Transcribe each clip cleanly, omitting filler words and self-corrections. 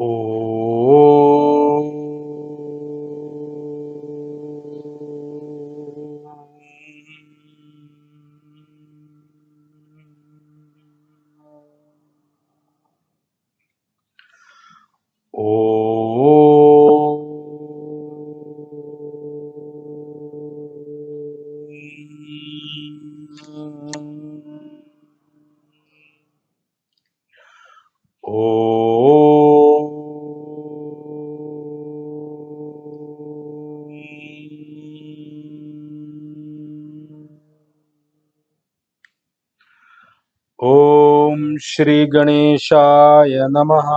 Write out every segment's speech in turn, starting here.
ॐ ॐ श्री गणेशाय नमः।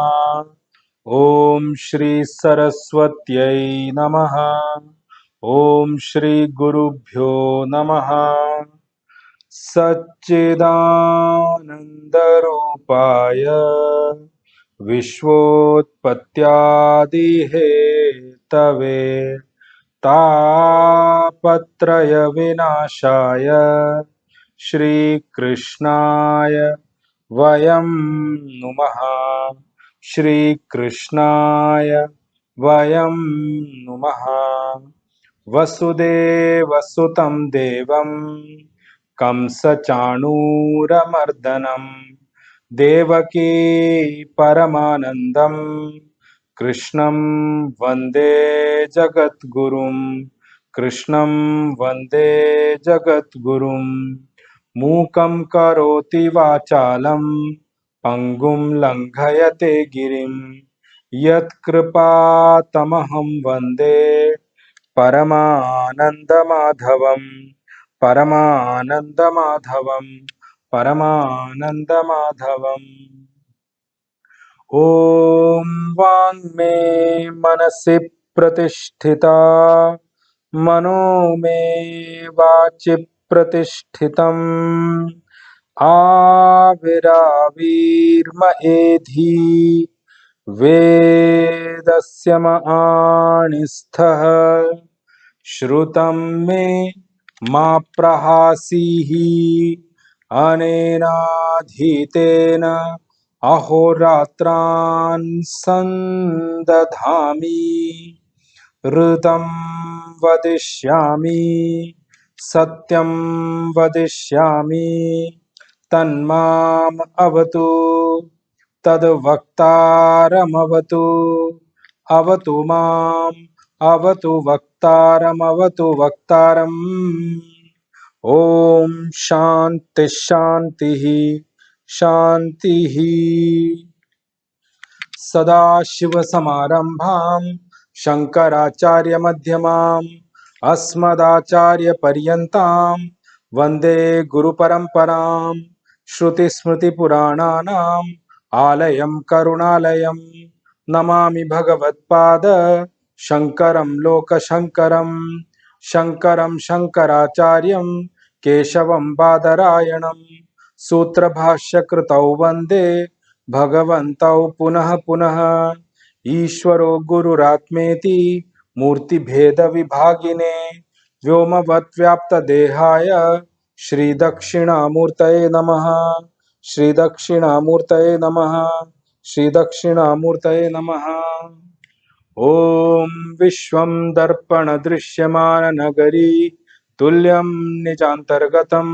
ॐ श्री सरस्वत्यै नमः। ॐ श्री गुरुभ्यो नमः। सच्चिदानन्दरूपाय विश्वोत्पत्त्यादिहेतवे तापत्रयविनाशाय श्रीकृष्णाय वयं नुमः। श्रीकृष्णाय वयं नुमः। वसुदेवसुतं देवं कंसचाणूरमर्दनं देवकी परमानन्दं कृष्णं वन्दे जगद्गुरुं। कृष्णं वन्दे जगद्गुरुं। मूकं करोति वाचालं पङ्गुं लङ्घयते गिरिं यत्कृपातमहं वन्दे परमानन्दमाधवं। परमानन्दमाधवं। परमानन्दमाधवम्। ॐ वाङ्मे मनसि प्रतिष्ठिता मनो मे वाचि प्रतिष्ठितम् आविराविर्मएधि वेदस्य माणिस्थः श्रुतं मे मा प्रहासीः अनेनाधीतेन अहोरात्रान् सन्दधामि ऋतं वदिष्यामि सत्यं वदिष्यामि तन्माम् अवतु तद्वक्तारमवतु अवतु माम् अवतु वक्तारमवतु वक्तारम्। ॐ शान्ति शान्तिः शान्तिः। सदाशिवसमारम्भां शङ्कराचार्यमध्यमाम् अस्मदाचार्यपर्यन्तां वन्दे गुरुपरम्पराम्। श्रुतिस्मृतिपुराणानाम् आलयं करुणालयं नमामि भगवत्पाद शङ्करं लोकशङ्करं। शङ्करं शङ्कराचार्यं केशवं बादरायणं सूत्रभाष्यकृतौ वन्दे भगवन्तौ पुनः पुनः। ईश्वरो गुरुरात्मेति मूर्तिभेदविभागिने व्योमवद्व्याप्तदेहाय श्रीदक्षिणामूर्तये नमः। श्रीदक्षिणामूर्तये नमः। श्रीदक्षिणामूर्तये नमः। ॐ विश्वं दर्पणदृश्यमाननगरी तुल्यं निजान्तर्गतं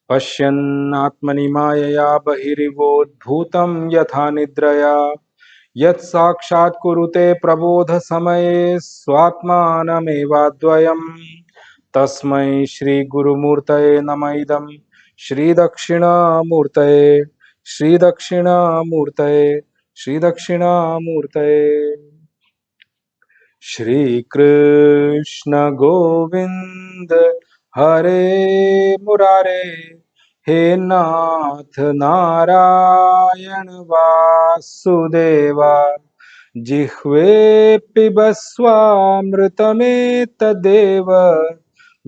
पश्यन्नात्मनि मायया बहिरिवोद्भूतं यथा निद्रया यत्साक्षात् कुरुते प्रबोधसमये स्वात्मानमेवाद्वयं तस्मै श्रीगुरुमूर्तये नमः। इदं श्रीदक्षिणामूर्तये श्रीदक्षिणामूर्तये श्रीदक्षिणामूर्तये। श्री कृष्ण गोविंद हरे मुरारे हे नाथ नारायण वासुदेवा जिह्वे पिबस्वामृतमेतदेव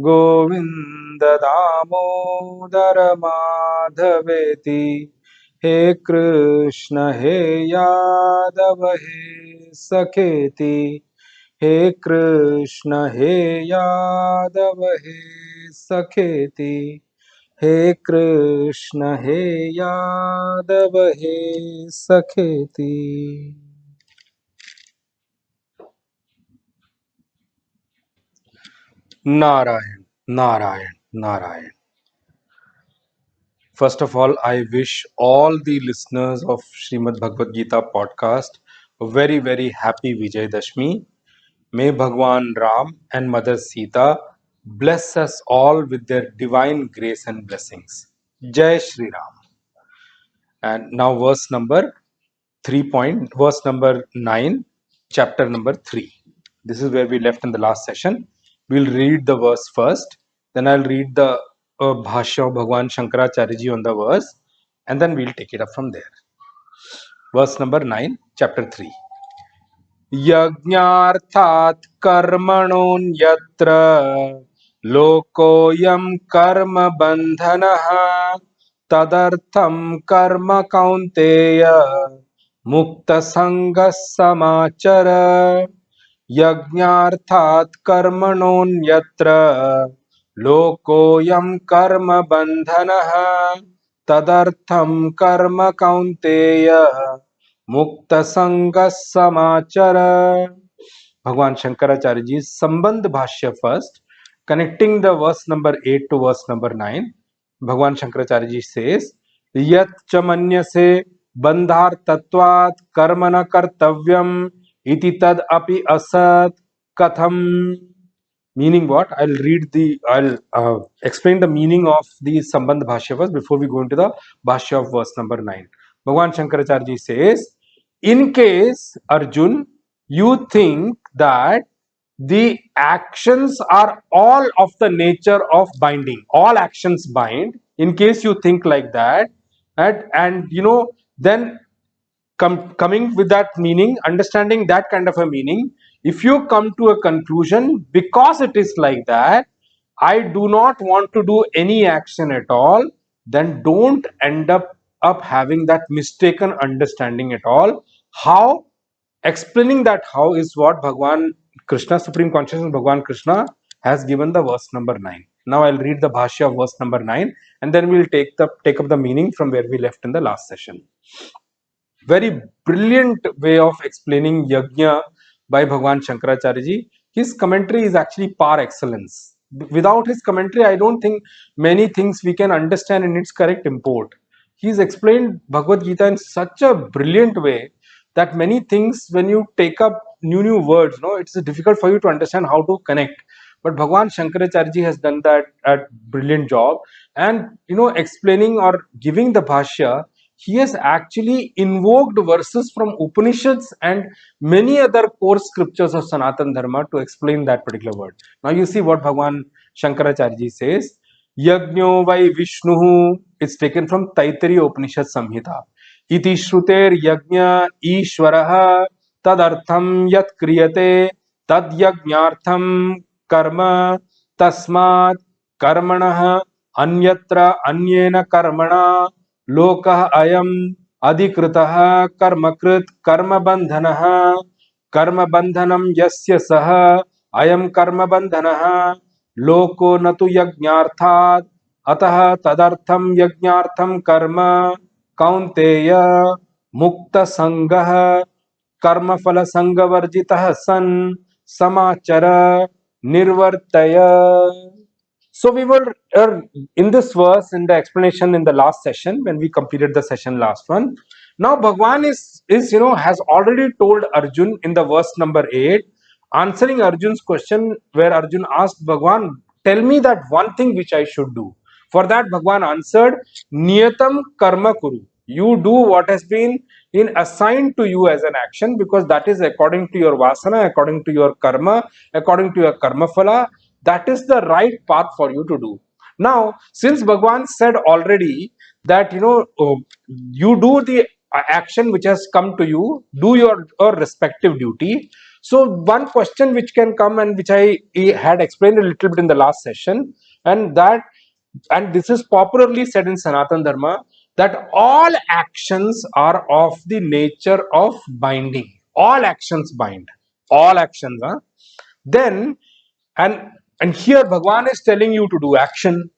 गोविंद दामोदर माधवेति। हे कृष्ण हे यादव हे सखेति। हे कृष्ण हे यादव हे सखेति। हे कृष्ण हे यादव हे सखेति। Narayan, Narayan, Narayan. First of all, I wish all the listeners of Srimad Bhagavad Gita podcast a very, very happy Vijay Dashmi. May Bhagwan Ram and Mother Sita bless us all with their divine grace and blessings. Jai Shri Ram. And now verse number 9, chapter number 3. This is where we left in the last session. We'll read the verse first, then I'll read the Bhashya of Bhagwan Shankaracharya ji on the verse, and then we'll take it up from there. Verse number 9, chapter 3. यज्ञार्थात् कर्मणोऽन्यत्र लोकोऽयं कर्म बन्धनः तदर्थं कर्म कौन्तेय मुक्तसङ्गः समाचर यज्ञार्थात् कर्मणोऽन्यत्र लोकोऽयं कर्म बन्धनः तदर्थं कर्म कौन्तेय मुक्त संग समाचर. Bhagwan Shankaracharya ji's Sambandh Bhashya first, connecting the verse number 8 to verse number 9. Bhagwan Shankaracharya ji says, Yat chamanyase bandhar tattvat karmana kartavyam iti tad api asat katham. Meaning what? I'll explain the meaning of the Sambandh Bhashya first before we go into the Bhashya of verse number 9. Bhagwan Shankaracharya ji says, in case, Arjun, you think that the actions are all of the nature of binding, all actions bind, in case you think like that, and then coming with that meaning, understanding that kind of a meaning, if you come to a conclusion, because it is like that, I do not want to do any action at all, then don't end up having that mistaken understanding at all. How? Explaining that how is what Bhagwan Krishna, Supreme Consciousness Bhagwan Krishna, has given the verse number 9. Now I'll read the Bhashya of verse number 9, and then we'll take up the meaning from where we left in the last session. Very brilliant way of explaining yajna by Bhagwan Shankaracharya ji. His commentary is actually par excellence. Without his commentary, I don't think many things we can understand in its correct import. He's explained Bhagavad Gita in such a brilliant way that many things, when you take up new words, it's difficult for you to understand how to connect. But Bhagwan Shankaracharya ji has done that at brilliant job, and explaining or giving the bhashya, he has actually invoked verses from Upanishads and many other core scriptures of Sanatan Dharma to explain that particular word. Now you see what Bhagwan Shankaracharya ji says. Yajno vai Vishnuhu. It's taken from Taittiriya Upanishad Samhita. Iti shruter yajna ishvaraha tadartham yat kriyate tad yajnartham karma tasmat karmanah anyatra anyena karmana लोकः अयम् अधिकृतः कर्मकृत कर्मबन्धनः कर्मबन्धनं यस्य सः अयं कर्मबन्धनः लोको न तु यज्ञार्थात् अतः तदर्थं यज्ञार्थं कर्म कौन्तेय मुक्तसङ्गः कर्मफलसङ्गवर्जितः सन् समाचर निर्वर्तय. So we were in this verse, in the explanation in the last session, when we completed the session last one. Now Bhagwan has already told Arjun in the verse number 8, answering Arjun's question, where Arjun asked Bhagwan, tell me that one thing which I should do. For that Bhagwan answered, Niyatam karma kuru. You do what has been assigned to you as an action, because that is according to your vasana, according to your karma, according to your karma phala. That is the right path for you to do. Now, since Bhagwan said already that you do the action which has come to you, do your respective duty. So one question which can come, and which I had explained a little bit in the last session, and this is popularly said in Sanatan Dharma, that all actions are of the nature of binding. All actions bind. All actions. Then, and here Bhagwan is telling you to do action.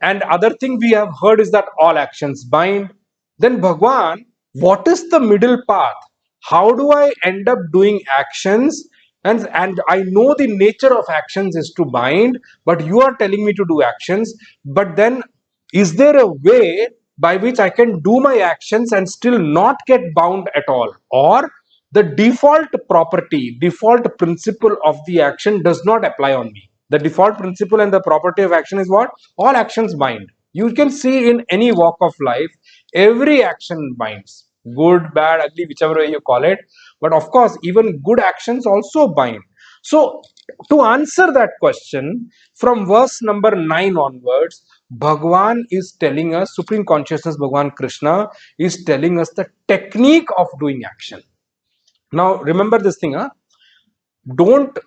And other thing we have heard is that all actions bind. Then Bhagwan, what is the middle path? How do I end up doing actions and I know the nature of actions is to bind, but you are telling me to do actions. But then, is there a way by which I can do my actions and still not get bound at all? Or the default property, default principle of the action does not apply on me? The default principle and the property of action is what? All actions bind. You can see in any walk of life, every action binds. Good, bad, ugly, whichever way you call it. But of course, even good actions also bind. So, to answer that question, from verse number 9 onwards, Bhagwan is telling us, Supreme Consciousness Bhagwan Krishna is telling us the technique of doing action. Now, remember this thing, huh? Don't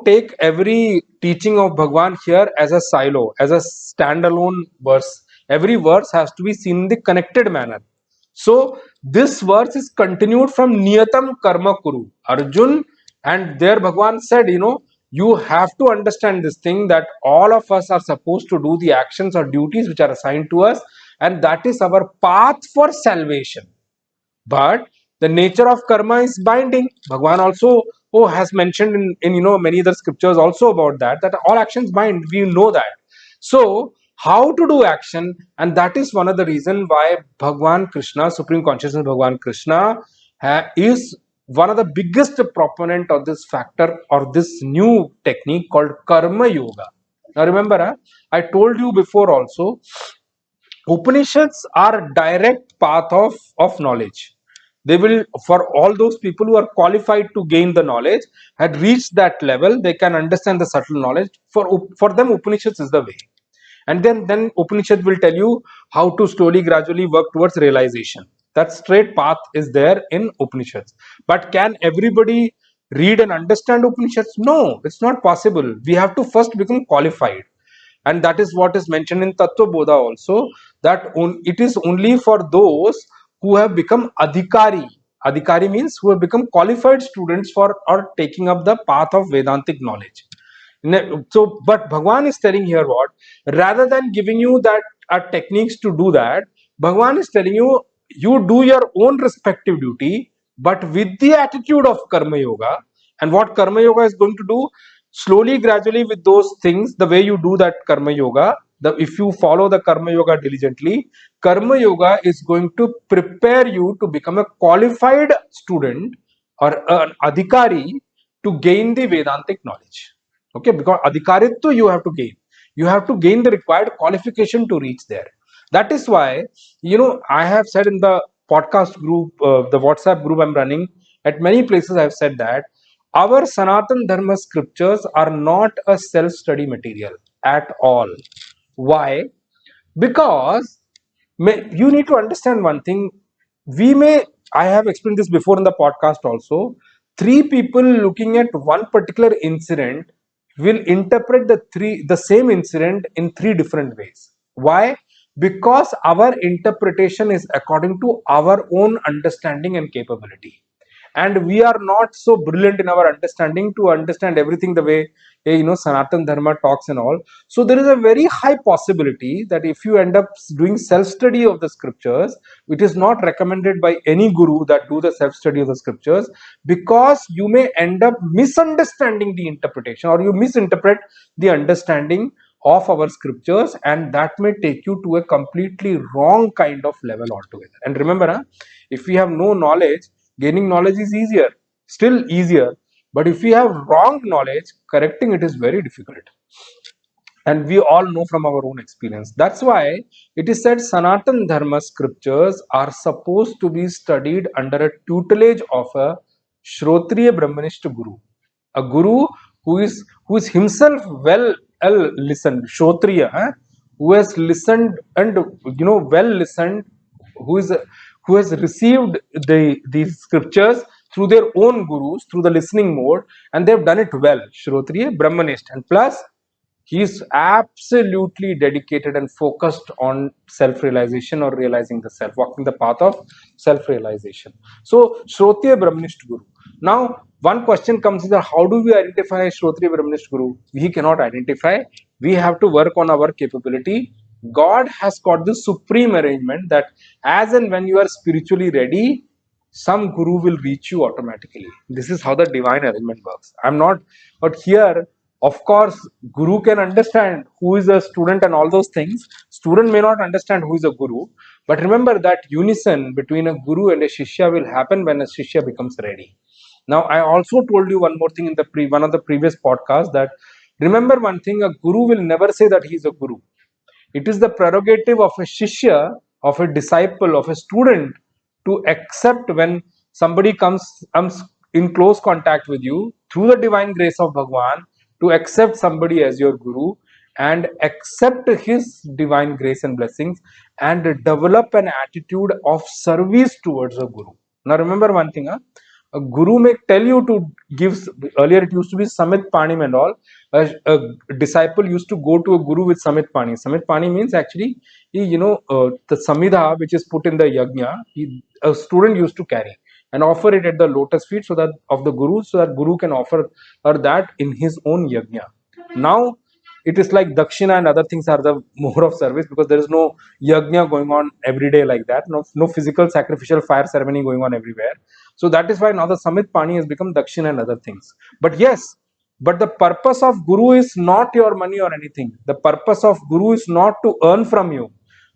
take every teaching of Bhagwan here as a silo, as a standalone verse. Every verse has to be seen in the connected manner. So this verse is continued from Niyatam Karma Kuru. Arjun, and there Bhagwan said, you have to understand this thing, that all of us are supposed to do the actions or duties which are assigned to us, and that is our path for salvation. But the nature of karma is binding. Bhagwan also has mentioned in many other scriptures also about that all actions bind. We know that. So how to do action, and that is one of the reason why Bhagwan Krishna, Supreme Consciousness Bhagwan Krishna, is one of the biggest proponent of this factor or this new technique called karma yoga. Now remember, I told you before also, Upanishads are direct path of knowledge. They will, for all those people who are qualified to gain the knowledge, had reached that level, they can understand the subtle knowledge. For them, Upanishads is the way. And then Upanishad will tell you how to slowly, gradually work towards realization. That straight path is there in Upanishads. But can everybody read and understand Upanishads? No, it's not possible. We have to first become qualified. And that is what is mentioned in Tattva Bodha also, that it is only for those who have become adhikari. Adhikari means who have become qualified students for or taking up the path of Vedantic knowledge. So, but Bhagwan is telling here what? Rather than giving you that techniques to do that, Bhagwan is telling you, you do your own respective duty, but with the attitude of Karma Yoga. And what Karma Yoga is going to do, slowly, gradually, with those things, the way you do that Karma Yoga, if you follow the Karma Yoga diligently, Karma Yoga is going to prepare you to become a qualified student or an adhikari to gain the Vedantic knowledge. Okay, because adhikaritva you have to gain the required qualification to reach there. That is why, I have said in the podcast group, the WhatsApp group I'm running, at many places I've said that our Sanatan Dharma scriptures are not a self-study material at all. Why? Because you need to understand one thing. I have explained this before in the podcast also. Three people looking at one particular incident will interpret the same incident in three different ways. Why? Because our interpretation is according to our own understanding and capability, and we are not so brilliant in our understanding to understand everything the way Sanatan Dharma talks and all. So there is a very high possibility that if you end up doing self-study of the scriptures, it is not recommended by any guru that do the self-study of the scriptures, because you may end up misunderstanding the interpretation, or you misinterpret the understanding of our scriptures, and that may take you to a completely wrong kind of level altogether. And remember, if we have no knowledge, gaining knowledge is still easier. But if we have wrong knowledge, correcting it is very difficult. And we all know from our own experience. That's why it is said Sanatan Dharma scriptures are supposed to be studied under a tutelage of a Shrotriya Brahmanist guru. A guru who is himself well listened, Shrotriya, who has listened and well listened, who has received these scriptures through their own gurus, through the listening mode, and they've done it well. Shrotriya Brahmanist, and plus he is absolutely dedicated and focused on self-realization or realizing the self, walking the path of self-realization. So Shrotriya Brahmanist guru. Now one question comes is that how do we identify Shrotriya Brahmanist guru? We cannot identify. We have to work on our capability. God has got this supreme arrangement that as and when you are spiritually ready, some guru will reach you automatically. This is how the divine arrangement works. I'm not, but here, of course, guru can understand who is a student and all those things. Student may not understand who is a guru, but remember that unison between a guru and a shishya will happen when a shishya becomes ready. Now, I also told you one more thing in the one of the previous podcasts, that remember one thing: a guru will never say that he is a guru. It is the prerogative of a shishya, of a disciple, of a student to accept when somebody comes in close contact with you through the divine grace of Bhagwan, to accept somebody as your guru and accept his divine grace and blessings and develop an attitude of service towards a guru. Now remember one thing, a guru may tell you to give. Earlier it used to be Samit Panim and all. A disciple used to go to a guru with Samit Pani. Samit Pani means actually, the Samidha which is put in the yajna, a student used to carry and offer it at the lotus feet so that of the guru, so that guru can offer her that in his own yajna. Now it is like dakshina and other things are the more of service, because there is no yajna going on every day like that. No physical sacrificial fire ceremony going on everywhere. So that is why now the Samit Pani has become dakshina and other things. But yes, but the purpose of guru is not your money or anything. The purpose of guru is not to earn from you.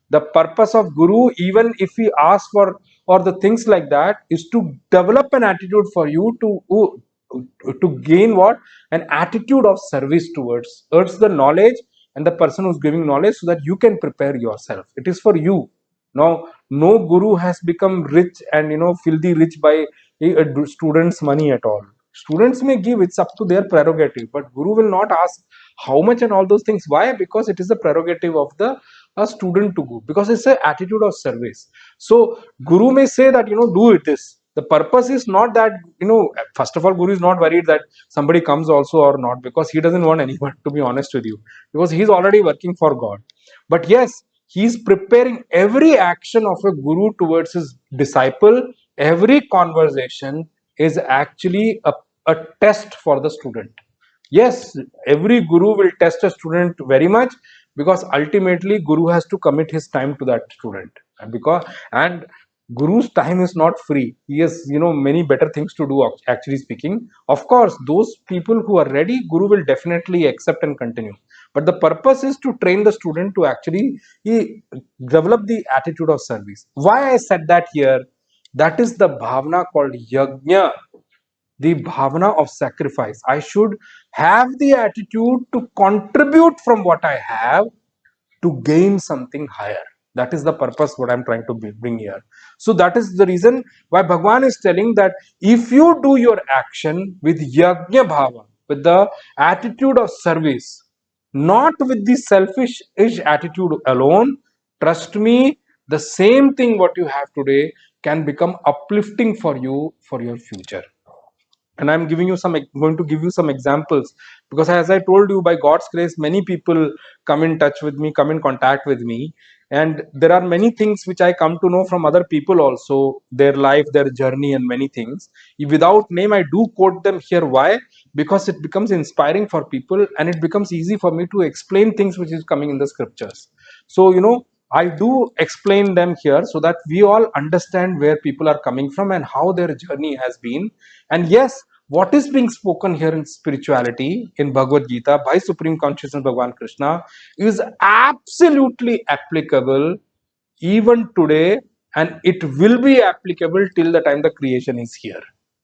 The purpose of guru, even if he asks for or the things like that, is to develop an attitude for you to gain what? An attitude of service towards the knowledge and the person who's giving knowledge, so that you can prepare yourself. It is for you. Now, no guru has become rich and filthy rich by a student's money at all. Students may give, it's up to their prerogative, but guru will not ask how much and all those things. Why? Because it is the prerogative of the a student to go, because it's an attitude of service. So guru may say that do it this. The purpose is not that, first of all, guru is not worried that somebody comes also or not, because he doesn't want anyone, to be honest with you, because he's already working for God. But yes, he's preparing every action of a guru towards his disciple. Every conversation is actually a test for the student. Yes, every guru will test a student very much, because ultimately guru has to commit his time to that student, and guru's time is not free. He has many better things to do, actually speaking. Of course, those people who are ready, guru will definitely accept and continue, but the purpose is to train the student to actually develop the attitude of service. Why I said that here, that is the bhavana called yajna, the bhavana of sacrifice. I should have the attitude to contribute from what I have to gain something higher. That is the purpose what I'm trying to bring here. So that is the reason why Bhagwan is telling that if you do your action with yajna bhava, with the attitude of service, not with the selfish attitude alone, trust me, the same thing what you have today can become uplifting for you for your future. And I'm going to give you some examples, because as I told you, by God's grace, many people come in touch with me, come in contact with me, and there are many things which I come to know from other people also, their life, their journey, and many things. Without name, I do quote them here. Why? Because it becomes inspiring for people, and it becomes easy for me to explain things which is coming in the scriptures. So I do explain them here so that we all understand where people are coming from and how their journey has been. And yes, what is being spoken here in spirituality in Bhagavad Gita by Supreme Consciousness Bhagavan Krishna is absolutely applicable even today, and it will be applicable till the time the creation is here,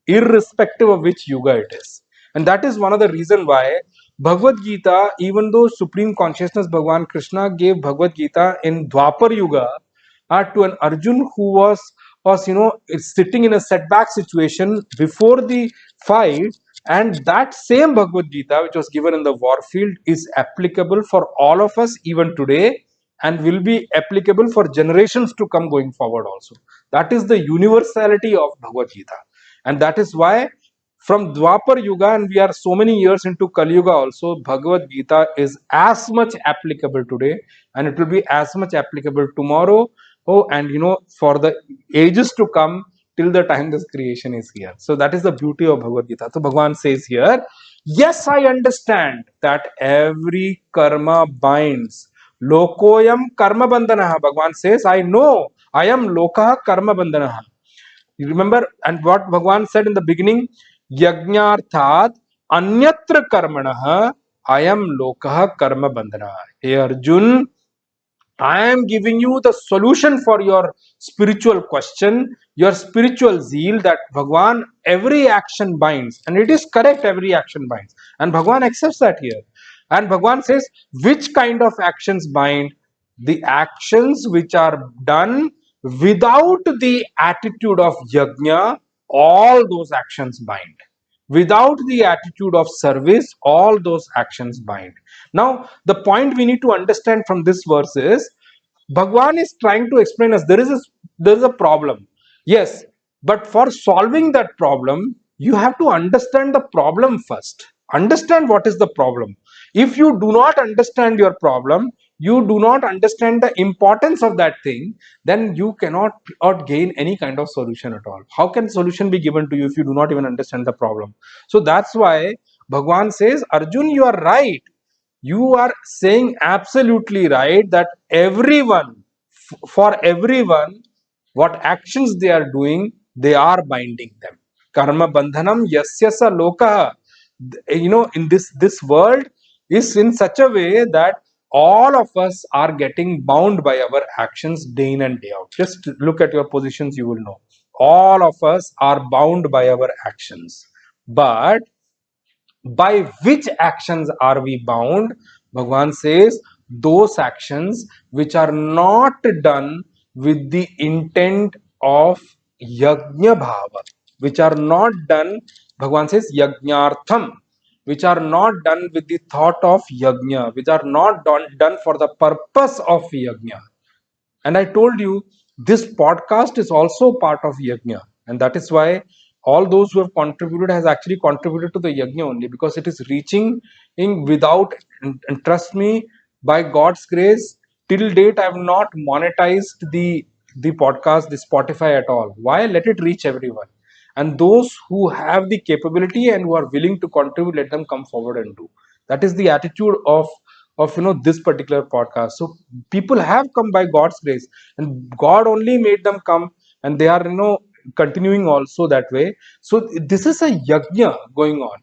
irrespective of which yuga it is. And that is one of the reason why Bhagavad Gita, even though Supreme Consciousness Bhagavan Krishna gave Bhagavad Gita in Dwapar Yuga to an Arjun who was sitting in a setback situation before the fight, and that same Bhagavad Gita which was given in the war field is applicable for all of us even today, and will be applicable for generations to come going forward also. That is the universality of Bhagavad Gita, and that is why from Dwapar Yuga, and we are so many years into Kali Yuga also, Bhagavad Gita is as much applicable today, and it will be as much applicable tomorrow, and for the ages to come, till the time this creation is here. So that is the beauty of Bhagavad Gita. So Bhagavan says here, yes, I understand that every karma binds. Lokoyam karma bandhanaha. Bhagavan says, I know I am lokaha karma bandhanaha. You remember, and what Bhagwan said in the beginning, Yajnarthat Anyatra Karmanah Ayam Lokah Karma Bandhana. Hey Arjun, I am giving you the solution for your spiritual question, your spiritual zeal, that Bhagwan, every action binds. And it is correct, every action binds. And Bhagwan accepts that here. And Bhagwan says, which kind of actions bind? The actions which are done without the attitude of yajna, all those actions bind. Without the attitude of service, all those actions bind. Now, the point we need to understand from this verse is, Bhagwan is trying to explain us there is a problem. Yes, but for solving that problem, you have to understand the problem first. Understand what is the problem. If you do not understand your problem, you do not understand the importance of that thing, then you cannot or gain any kind of solution at all. How can solution be given to you if you do not even understand the problem? So that's why Bhagwan says, Arjun, you are right. You are saying absolutely right that everyone, for everyone, what actions they are doing, they are binding them. Karma bandhanam yasya sa lokaha. In this world is in such a way that all of us are getting bound by our actions day in and day out. Just look at your positions, you will know. All of us are bound by our actions. But by which actions are we bound? Bhagwan says, those actions which are not done with the intent of yajna bhava, which are not done, Bhagwan says, yajnartham, which are not done with the thought of yajna, which are not done for the purpose of yajna. And I told you, this podcast is also part of yajna, and that is why all those who have contributed has actually contributed to the yajna only, because it is reaching in without, and trust me, by God's grace, till date I have not monetized the podcast, the Spotify at all. Why? Let it reach everyone. And those who have the capability and who are willing to contribute, let them come forward and do. That is the attitude of this particular podcast. So people have come by God's grace, and God only made them come, and they are continuing also that way. So this is a yajna going on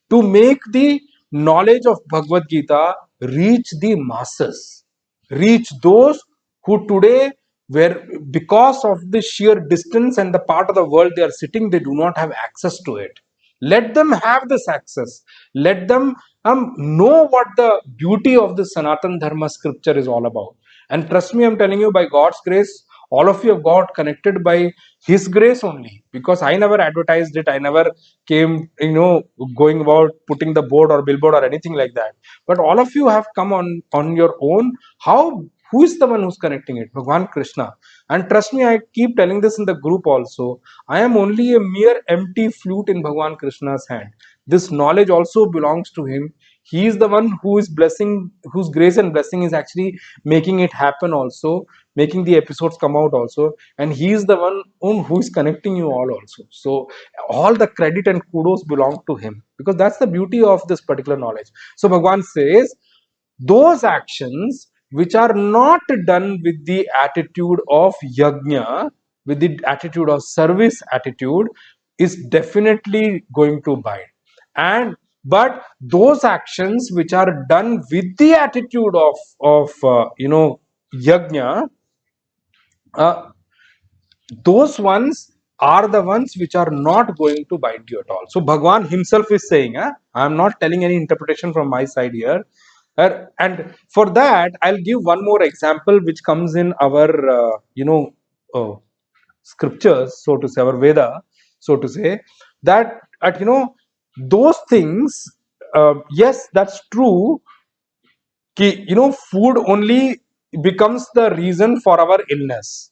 to make the knowledge of Bhagavad Gita reach the masses, reach those who today, where because of the sheer distance and the part of the world they are sitting, they do not have access to it. Let them have this access. Let them know what the beauty of the Sanatan Dharma scripture is all about. And trust me, I'm telling you, by God's grace, all of you have got connected by His grace only. Because I never advertised it. I never came, going about putting the board or billboard or anything like that. But all of you have come on your own. How? Who is the one who's connecting it? Bhagwan Krishna. And trust me, I keep telling this in the group also. I am only a mere empty flute in Bhagwan Krishna's hand. This knowledge also belongs to him. He is the one who is blessing, whose grace and blessing is actually making it happen also, making the episodes come out also. And he is the one who is connecting you all also. So all the credit and kudos belong to him, because that's the beauty of this particular knowledge. So Bhagwan says, those actions which are not done with the attitude of yajna, with the attitude of service attitude, is definitely going to bind. And but those actions which are done with the attitude of yajna, those ones are the ones which are not going to bind you at all. So Bhagwan himself is saying, I am not telling any interpretation from my side here. And for that, I'll give one more example which comes in our, scriptures, so to say, our Veda, so to say, that at those things, yes, that's true. Food only becomes the reason for our illness.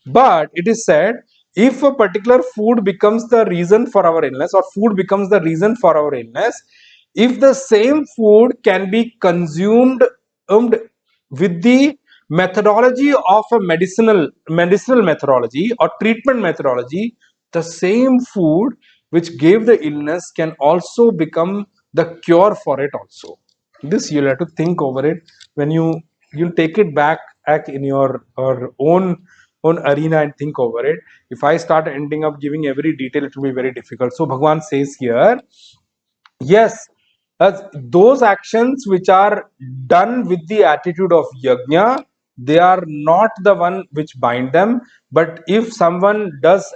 But it is said, if a particular food becomes the reason for our illness, or food becomes the reason for our illness, if the same food can be consumed with the methodology of a medicinal methodology or treatment methodology, the same food which gave the illness can also become the cure for it also. This you'll have to think over it when you'll take it back in your own own arena and think over it. If I start ending up giving every detail, it will be very difficult. So Bhagwan says here, yes, those actions which are done with the attitude of yajna, they are not the one which bind them. But if someone does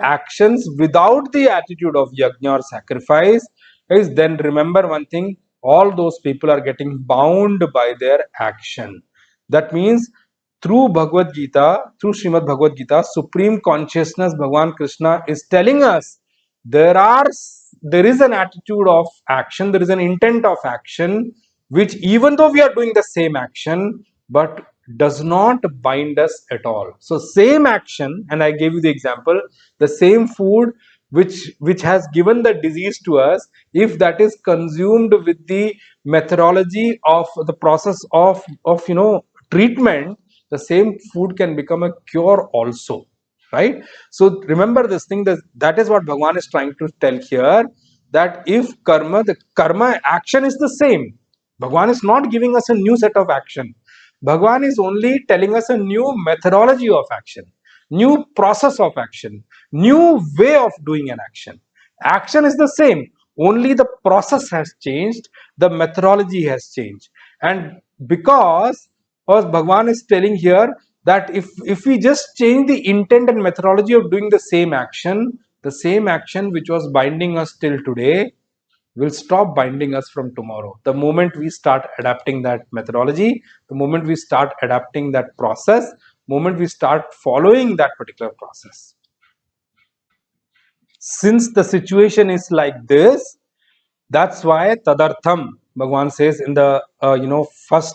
actions without the attitude of yajna or sacrifice, is then remember one thing: all those people are getting bound by their action. That means through Bhagavad Gita, through Srimad Bhagavad Gita, Supreme Consciousness, Bhagavan Krishna is telling us there are there is an attitude of action, there is an intent of action, which even though we are doing the same action, but does not bind us at all. So same action, and I gave you the example, the same food which has given the disease to us, if that is consumed with the methodology of the process of treatment, the same food can become a cure also, right? So remember this thing, that is what Bhagavan is trying to tell here, that if the karma action is the same, Bhagavan is not giving us a new set of action. Bhagavan is only telling us a new methodology of action, new process of action, new way of doing an action. Action is the same, only the process has changed, the methodology has changed. And because Bhagavan is telling here that if we just change the intent and methodology of doing the same action which was binding us till today will stop binding us from tomorrow. The moment we start adapting that methodology, the moment we start adapting that process, moment we start following that particular process. Since the situation is like this, that's why tadartham, Bhagavan says in the first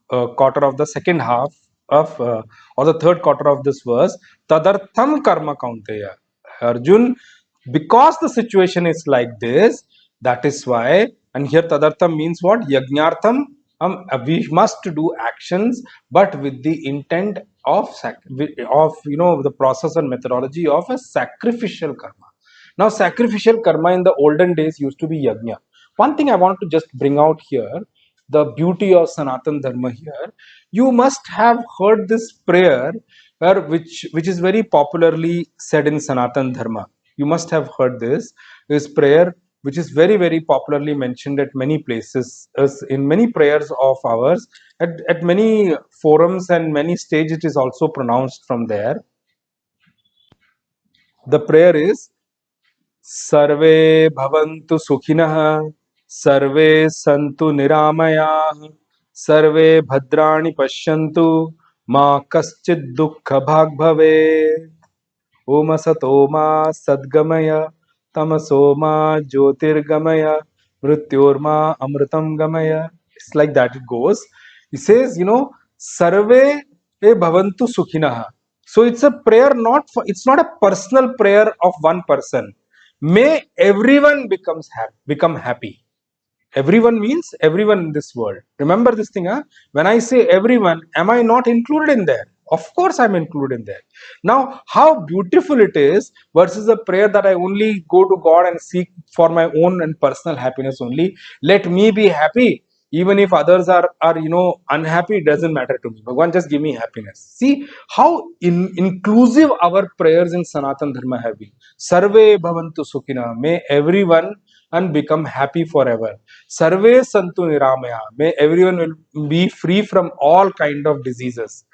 quarter of the second half of or the third quarter of this verse, tadartham karma kaunteya. Arjun, because the situation is like this, that is why, and here tadartham means what? Yajnartham. We must do actions, but with the intent of the process and methodology of a sacrificial karma. Now, sacrificial karma in the olden days used to be yajna. One thing I want to just bring out here, the beauty of Sanatan Dharma here. You must have heard this prayer, which is very popularly said in Sanatan Dharma. You must have heard this prayer, which is very, very popularly mentioned at many places, as in many prayers of ours, at many forums and many stages. It is also pronounced from there. The prayer is, सर्वे भवन्तु सुखिनः, सर्वे सन्तु निरामयाः, सर्वे भद्राणि पश्यन्तु, मा कश्चित् दुःखभाग् भवेत्. ओम असतो मा सद्गमय, तमसो मा ज्योतिर्गमय, मृत्योर्मा अमृतं गमय. It's like that it goes. He says, sarve bhavantu sukhinah. So it's a prayer, it's not a personal prayer of one person. May everyone become happy. Everyone means everyone in this world. Remember this thing, huh? When I say everyone, am I not included in there? Of course I'm included in there. Now, how beautiful it is versus a prayer that I only go to God and seek for my own and personal happiness only. Let me be happy. Even if others are unhappy, it doesn't matter to me. Bhagwan, just give me happiness. See how inclusive our prayers in Sanatan Dharma have been. Sarve bhavantu sukhina. May everyone and become happy forever. Sarve santu niramaya. May everyone will be free from all kind of diseases.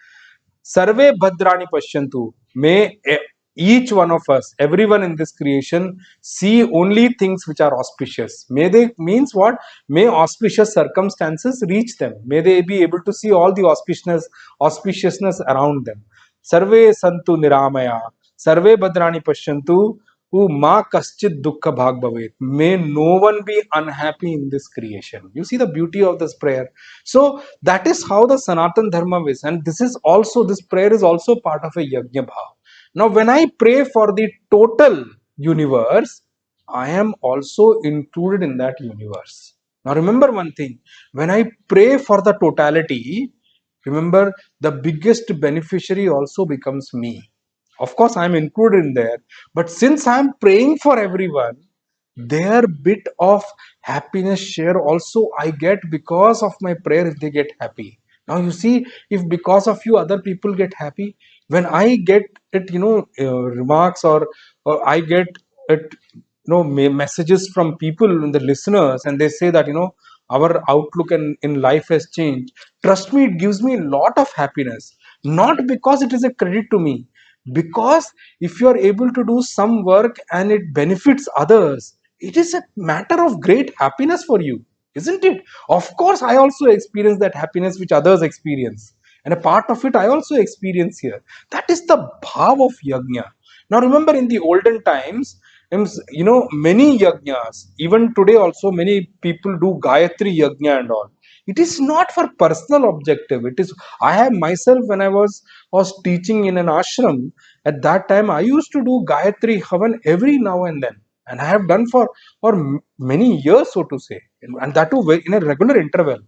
Sarve bhadrani pashyantu. May each one of us, everyone in this creation, see only things which are auspicious. May they means what? May auspicious circumstances reach them. May they be able to see all the auspiciousness around them. Sarve santu niramaya. Sarve bhadrani pashyantu. Ma kaschit dukkha bhag bhavet. May no one be unhappy in this creation. You see the beauty of this prayer. So that is how the Sanatan Dharma is. And this prayer is also part of a yajna bhav. Now when I pray for the total universe, I am also included in that universe. Now remember one thing, when I pray for the totality, remember the biggest beneficiary also becomes me. Of course, I'm included in there. But since I'm praying for everyone, their bit of happiness share also I get because of my prayer if they get happy. Now you see, if because of you other people get happy, When I get it, remarks, or I get it, messages from people, the listeners, and they say that, our outlook in life has changed. Trust me, it gives me a lot of happiness. Not because it is a credit to me, because if you are able to do some work and it benefits others, it is a matter of great happiness for you, isn't it? Of course, I also experience that happiness which others experience, and a part of it I also experience here. That is the bhav of yajna. Now remember, in the olden times, many yajnas, even today also many people do Gayatri yajna and all. It is not for personal objective. It is, I have myself, when I was teaching in an ashram, at that time I used to do Gayatri Havan every now and then, and I have done for many years, so to say, and that too in a regular interval.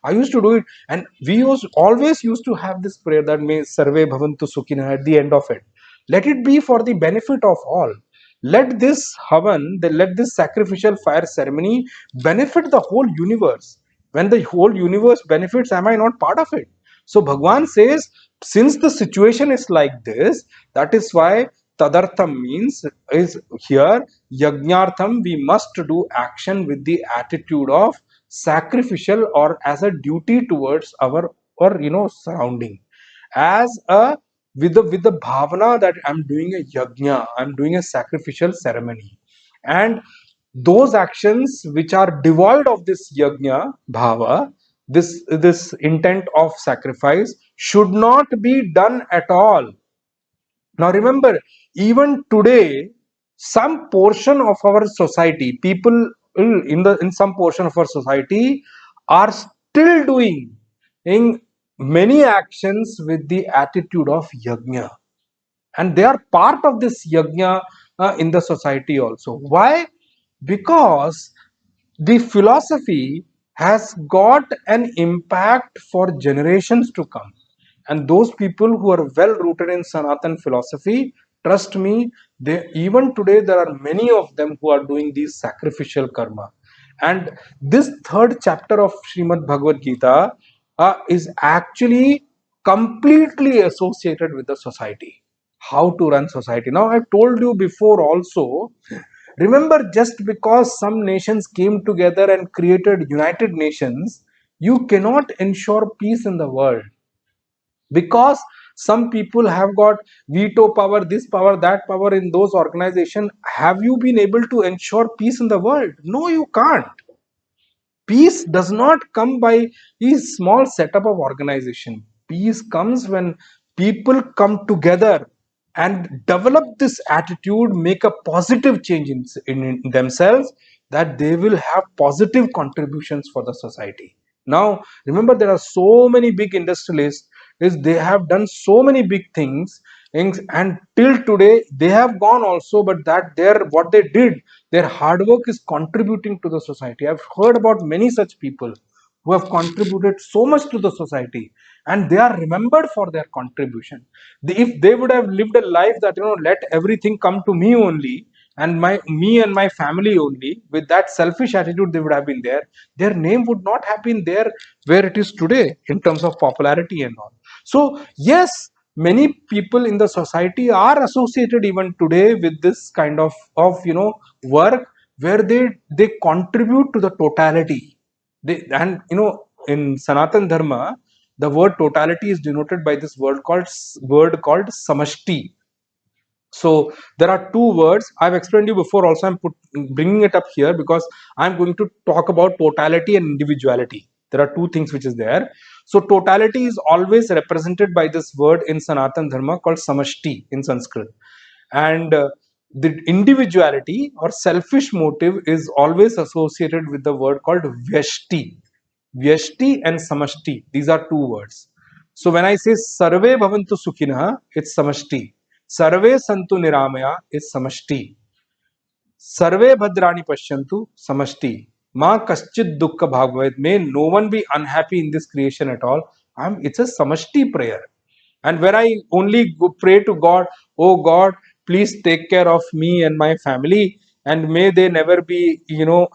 I used to do it, and we always used to have this prayer that may Sarve Bhavantu Sukhina at the end of it. Let it be for the benefit of all. Let this Havan, let this sacrificial fire ceremony benefit the whole universe. When the whole universe benefits, am I not part of it? So Bhagwan says, since the situation is like this, that is why Tadartham means is here Yajnartham, we must do action with the attitude of sacrificial or as a duty towards our or surrounding, as a with the bhavana that I'm doing a yajna, I'm doing a sacrificial ceremony, and those actions which are devoid of this yajna bhava, this intent of sacrifice, should not be done at all. Now remember, even today, some portion of our society, people in some portion of our society are still doing in many actions with the attitude of yajna, and they are part of this yajna in the society also. Why? Because the philosophy has got an impact for generations to come, and those people who are well rooted in Sanatan philosophy, trust me, they even today there are many of them who are doing these sacrificial karma. And this third chapter of Srimad Bhagavad Gita is actually completely associated with the society, how to run society. Now I've told you before also, remember, just because some nations came together and created United Nations, you cannot ensure peace in the world. Because some people have got veto power, this power, that power in those organizations, have you been able to ensure peace in the world? No, you can't. Peace does not come by a small setup of organization. Peace comes when people come together and develop this attitude, make a positive change in themselves, that they will have positive contributions for the society. Now remember, there are so many big industrialists, is they have done so many big things, and till today they have gone also, but that their what they did, their hard work is contributing to the society. I've heard about many such people who have contributed so much to the society, and they are remembered for their contribution. If they would have lived a life that, let everything come to me only, and me and my family only, with that selfish attitude, they would have been there, their name would not have been there where it is today in terms of popularity and all. So yes, many people in the society are associated even today with this kind of work, where they contribute to the totality. In Sanatan Dharma, the word totality is denoted by this word called samashti. So there are two words I've explained you before also. Bringing it up here because I'm going to talk about totality and individuality. There are two things which is there. So totality is always represented by this word in Sanatan Dharma called samashti in Sanskrit, and the individuality or selfish motive is always associated with the word called vyashti. Vyashti and samashti, these are two words. So when I say sarve bhavantu sukhinah, it's samashti. Sarve santu niramaya is samashti. Sarve bhadrani pashyantu samashti. Ma kaschid dukkha bhagavad. May no one be unhappy in this creation at all. It's a samashti prayer. And when I only pray to God, oh God, please take care of me and my family, and may they never be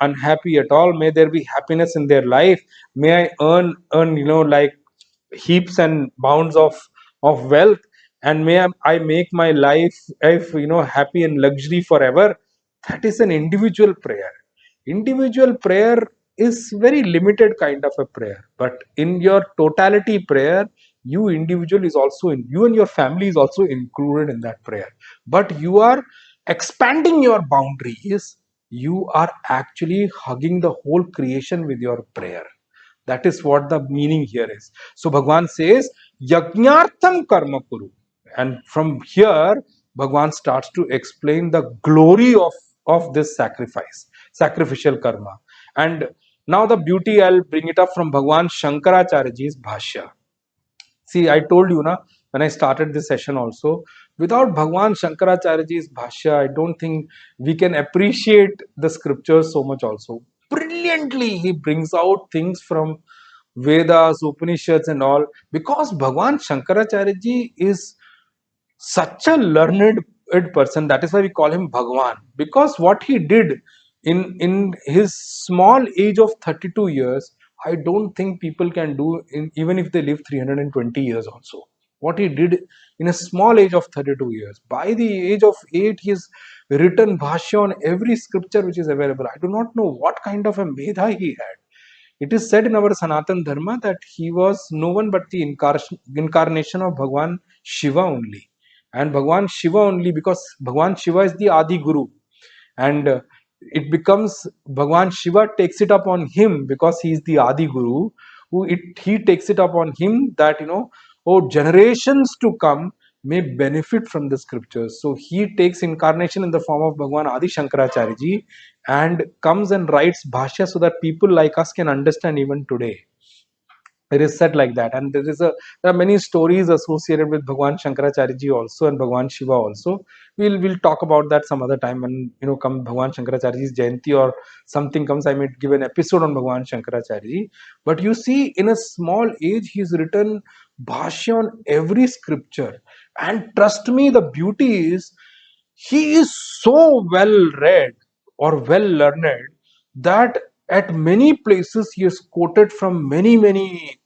unhappy at all, may there be happiness in their life, may I earn like heaps and bounds of wealth, and may I make my life, if happy and luxury forever. That is an individual prayer. Individual prayer is very limited kind of a prayer, but in your totality prayer, you individual is also in, you and your family is also included in that prayer, but you are expanding your boundaries. You are actually hugging the whole creation with your prayer. That is what the meaning here is. So Bhagwan says, Yajnartham karma kuru. And from here, Bhagwan starts to explain the glory of this sacrifice, sacrificial karma. And now the beauty, I'll bring it up from Bhagwan Shankaracharyaji's Bhashya. See, I told you na, when I started this session also, without Bhagwan Shankaracharyaji's Bhashya, I don't think we can appreciate the scriptures so much also. Brilliantly, he brings out things from Vedas, Upanishads and all, because Bhagwan Shankaracharyaji is such a learned person. That is why we call him Bhagwan, because what he did in his small age of 32 years, I don't think people can do even if they live 320 years also. What he did in a small age of 32 years, by the age of 8 he has written bhashya on every scripture which is available. I do not know what kind of a medha he had. It is said in our Sanatan Dharma that he was no one but the incarnation of Bhagwan Shiva only. And Bhagwan Shiva only, because Bhagwan Shiva is the Adi Guru. And it becomes Bhagwan Shiva takes it upon him, because he is the Adi Guru, he takes it upon him that, oh, generations to come may benefit from the scriptures. So he takes incarnation in the form of Bhagwan Adi Shankaracharya ji and comes and writes bhashya so that people like us can understand even today. It is said like that, and there are many stories associated with Bhagwan Shankaracharya ji also and Bhagwan Shiva also. We'll talk about that some other time when come Bhagwan Shankaracharya ji's Jayanti or something comes. I might give an episode on Bhagwan Shankaracharya ji. But you see, in a small age, he's written bhashya on every scripture, and trust me, the beauty is he is so well read or well learned that at many places he is quoted from many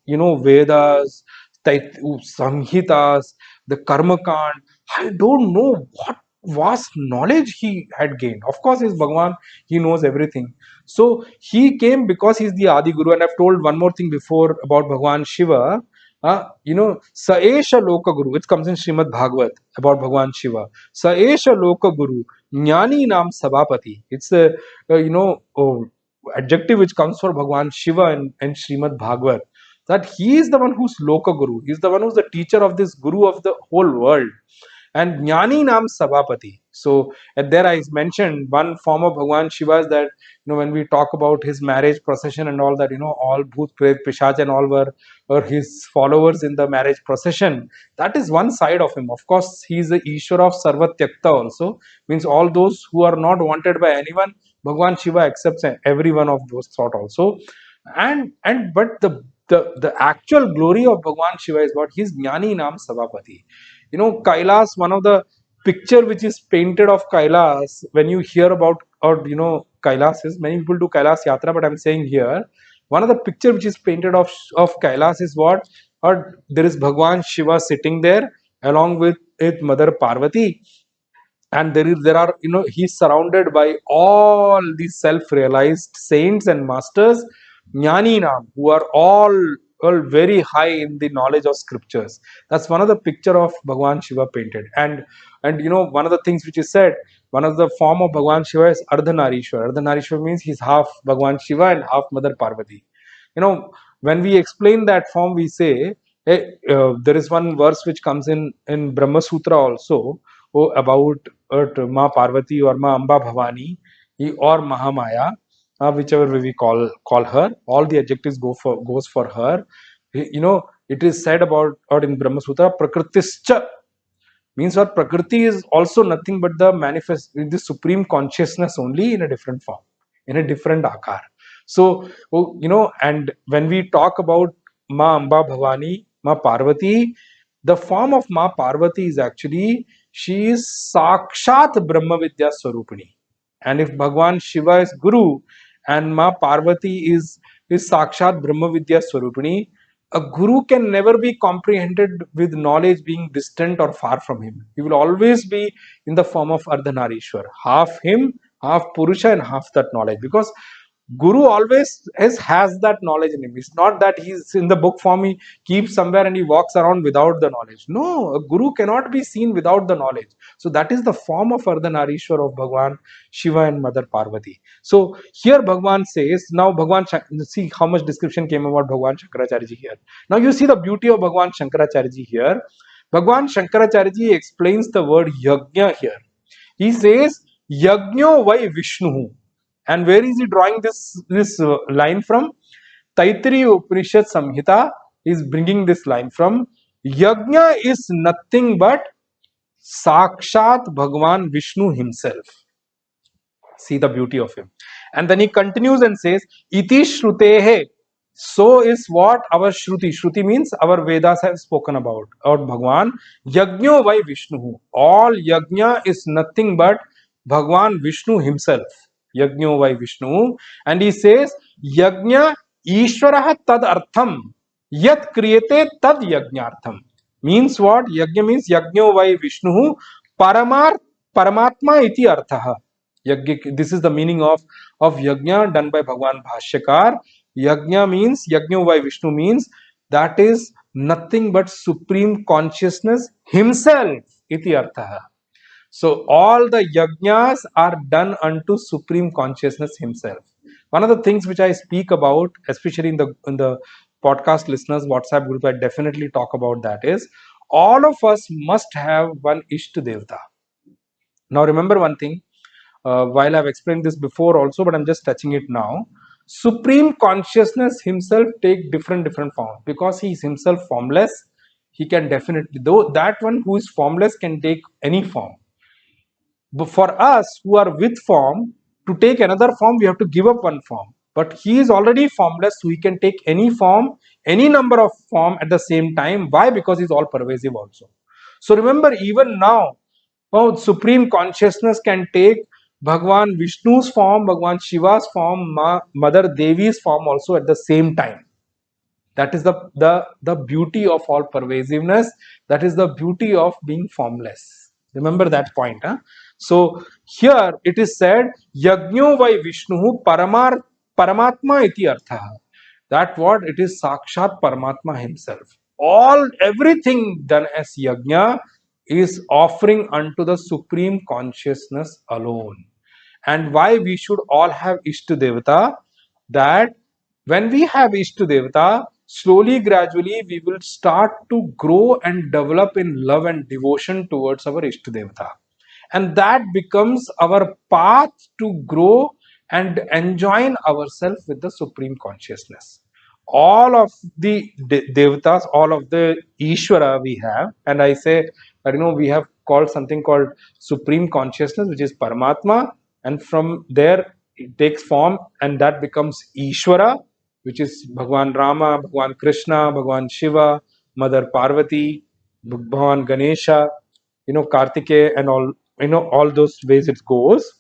Vedas, Samhitas, the Karma Kand. I don't know what vast knowledge he had gained. Of course, he's Bhagwan, he knows everything. So he came because he's the Adi Guru. And I've told one more thing before about Bhagwan Shiva. Saesha Loka Guru, which comes in Srimad Bhagavat about Bhagwan Shiva. Saesha Loka Guru, Jnani Nam Sabhapati. It's a, adjective which comes for Bhagwan Shiva and Srimad Bhagavat. That he is the one who's Loka Guru. He's the one who's the teacher of this Guru of the whole world. And Jnani Nam Sabhapati. So there I mentioned one form of Bhagwan Shiva is that when we talk about his marriage procession and all that, all Bhut, Pret, Pishach and all were his followers in the marriage procession. That is one side of him. Of course, he is the Ishwar of Sarvatyakta also. Means all those who are not wanted by anyone, Bhagwan Shiva accepts every one of those sort also. But the actual glory of Bhagwan Shiva is what? He's Jnani Nam Sabhapati. Kailas, one of the picture which is painted of Kailas, when you hear about, or Kailas is, many people do Kailas Yatra, but I'm saying here, one of the picture which is painted of Kailas is what? Or there is Bhagwan Shiva sitting there along with Mother Parvati, and there are he's surrounded by all these self-realized saints and masters, Jnani Nam, who are all very high in the knowledge of scriptures. That's one of the picture of Bhagwan Shiva painted. And one of the things which is said, one of the form of Bhagwan Shiva is Ardhanarishwar. Ardhanarishwar means he's half Bhagwan Shiva and half Mother Parvati. When we explain that form, we say, there is one verse which comes in Brahma Sutra also, about Ma Parvati or Ma Amba Bhavani or Mahamaya, whichever way we call her. All the adjectives goes for her. It is said about, or in Brahma Sutra, Prakritischa, means what? Prakriti is also nothing but the manifest, the supreme consciousness, only in a different form, in a different akar. So, and when we talk about Ma Amba Bhavani, Ma Parvati, the form of Ma Parvati is actually, she is Sakshat Brahma Vidya Swarupini. And if Bhagwan Shiva is Guru and Ma Parvati is Sakshat Brahma Vidya Swarupini, a guru can never be comprehended with knowledge being distant or far from him. He will always be in the form of Ardhanarishwar, half him, half Purusha, and half that knowledge. Because Guru always has that knowledge in him. It's not that he's in the book form, he keeps somewhere and he walks around without the knowledge. No, a Guru cannot be seen without the knowledge. So that is the form of Ardhanarishwar of Bhagwan Shiva and Mother Parvati. So here Bhagwan says, now Bhagwan, see how much description came about Bhagwan Shankaracharya ji here. Now you see the beauty of Bhagwan Shankaracharya ji here. Bhagwan Shankaracharya ji explains the word yajna here. He says, Yajno vai Vishnu. And where is he drawing this line from? Taittiriya Upanishad Samhita is bringing this line from. Yajna is nothing but Sakshat Bhagwan Vishnu himself. See the beauty of him. And then he continues and says, Iti Shrutehe. So is what our Shruti. Shruti means our Vedas have spoken about Bhagwan. Yajno vai Vishnu. All Yajna is nothing but Bhagwan Vishnu himself. Yajno vai Vishnu. And he says, Yajna Ishvaraha tad artham. Yat kriyate tad yajnartham. Means what? Yajna means Yajno vai Vishnu. Paramatma iti arthaha. This is the meaning of yajna done by Bhagwan Bhashyakar. Yajna means, Yajna vai Vishnu means, that is nothing but supreme consciousness himself. Iti arthaha. So all the yajnas are done unto supreme consciousness himself. One of the things which I speak about, especially in the podcast listeners WhatsApp group, I definitely talk about that is, all of us must have one Ishta Devta. Now remember one thing, while I've explained this before also, but I'm just touching it now. Supreme consciousness himself take different forms, because he is himself formless. He can definitely, though that one who is formless can take any form. But for us who are with form, to take another form, we have to give up one form. But he is already formless, so he can take any form, any number of form at the same time. Why? Because he is all pervasive also. So remember, even now, supreme consciousness can take Bhagwan Vishnu's form, Bhagwan Shiva's form, Mother Devi's form also at the same time. That is the beauty of all pervasiveness. That is the beauty of being formless. Remember that point. Huh? So here it is said, Yajno vai Vishnu Paramatma iti artha. That what? It is Sakshat Paramatma himself. Everything done as Yajna is offering unto the supreme consciousness alone. And why we should all have Ishta Devata? That when we have Ishta Devata, slowly, gradually, we will start to grow and develop in love and devotion towards our Ishta Devata. And that becomes our path to grow and enjoin ourselves with the supreme consciousness. All of the devatas, all of the Ishvara we have, and I say that we have called something called supreme consciousness, which is Paramatma, and from there it takes form, and that becomes Ishvara, which is Bhagwan Rama, Bhagwan Krishna, Bhagwan Shiva, Mother Parvati, Bhagwan Ganesha, Kartikeya, and all those ways it goes,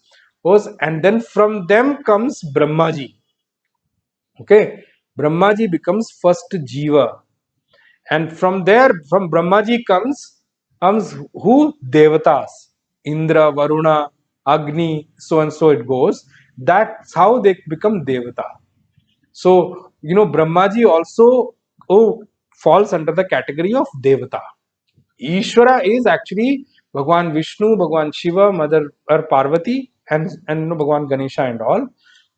and then from them comes Brahmaji. Okay, Brahmaji becomes first Jiva, and from there, from Brahmaji comes who? Devatas, Indra, Varuna, Agni, so and so it goes. That's how they become Devata. So Brahmaji also falls under the category of Devata. Ishvara is actually Bhagwan Vishnu, Bhagwan Shiva, Mother Parvati, and Bhagwan Ganesha and all.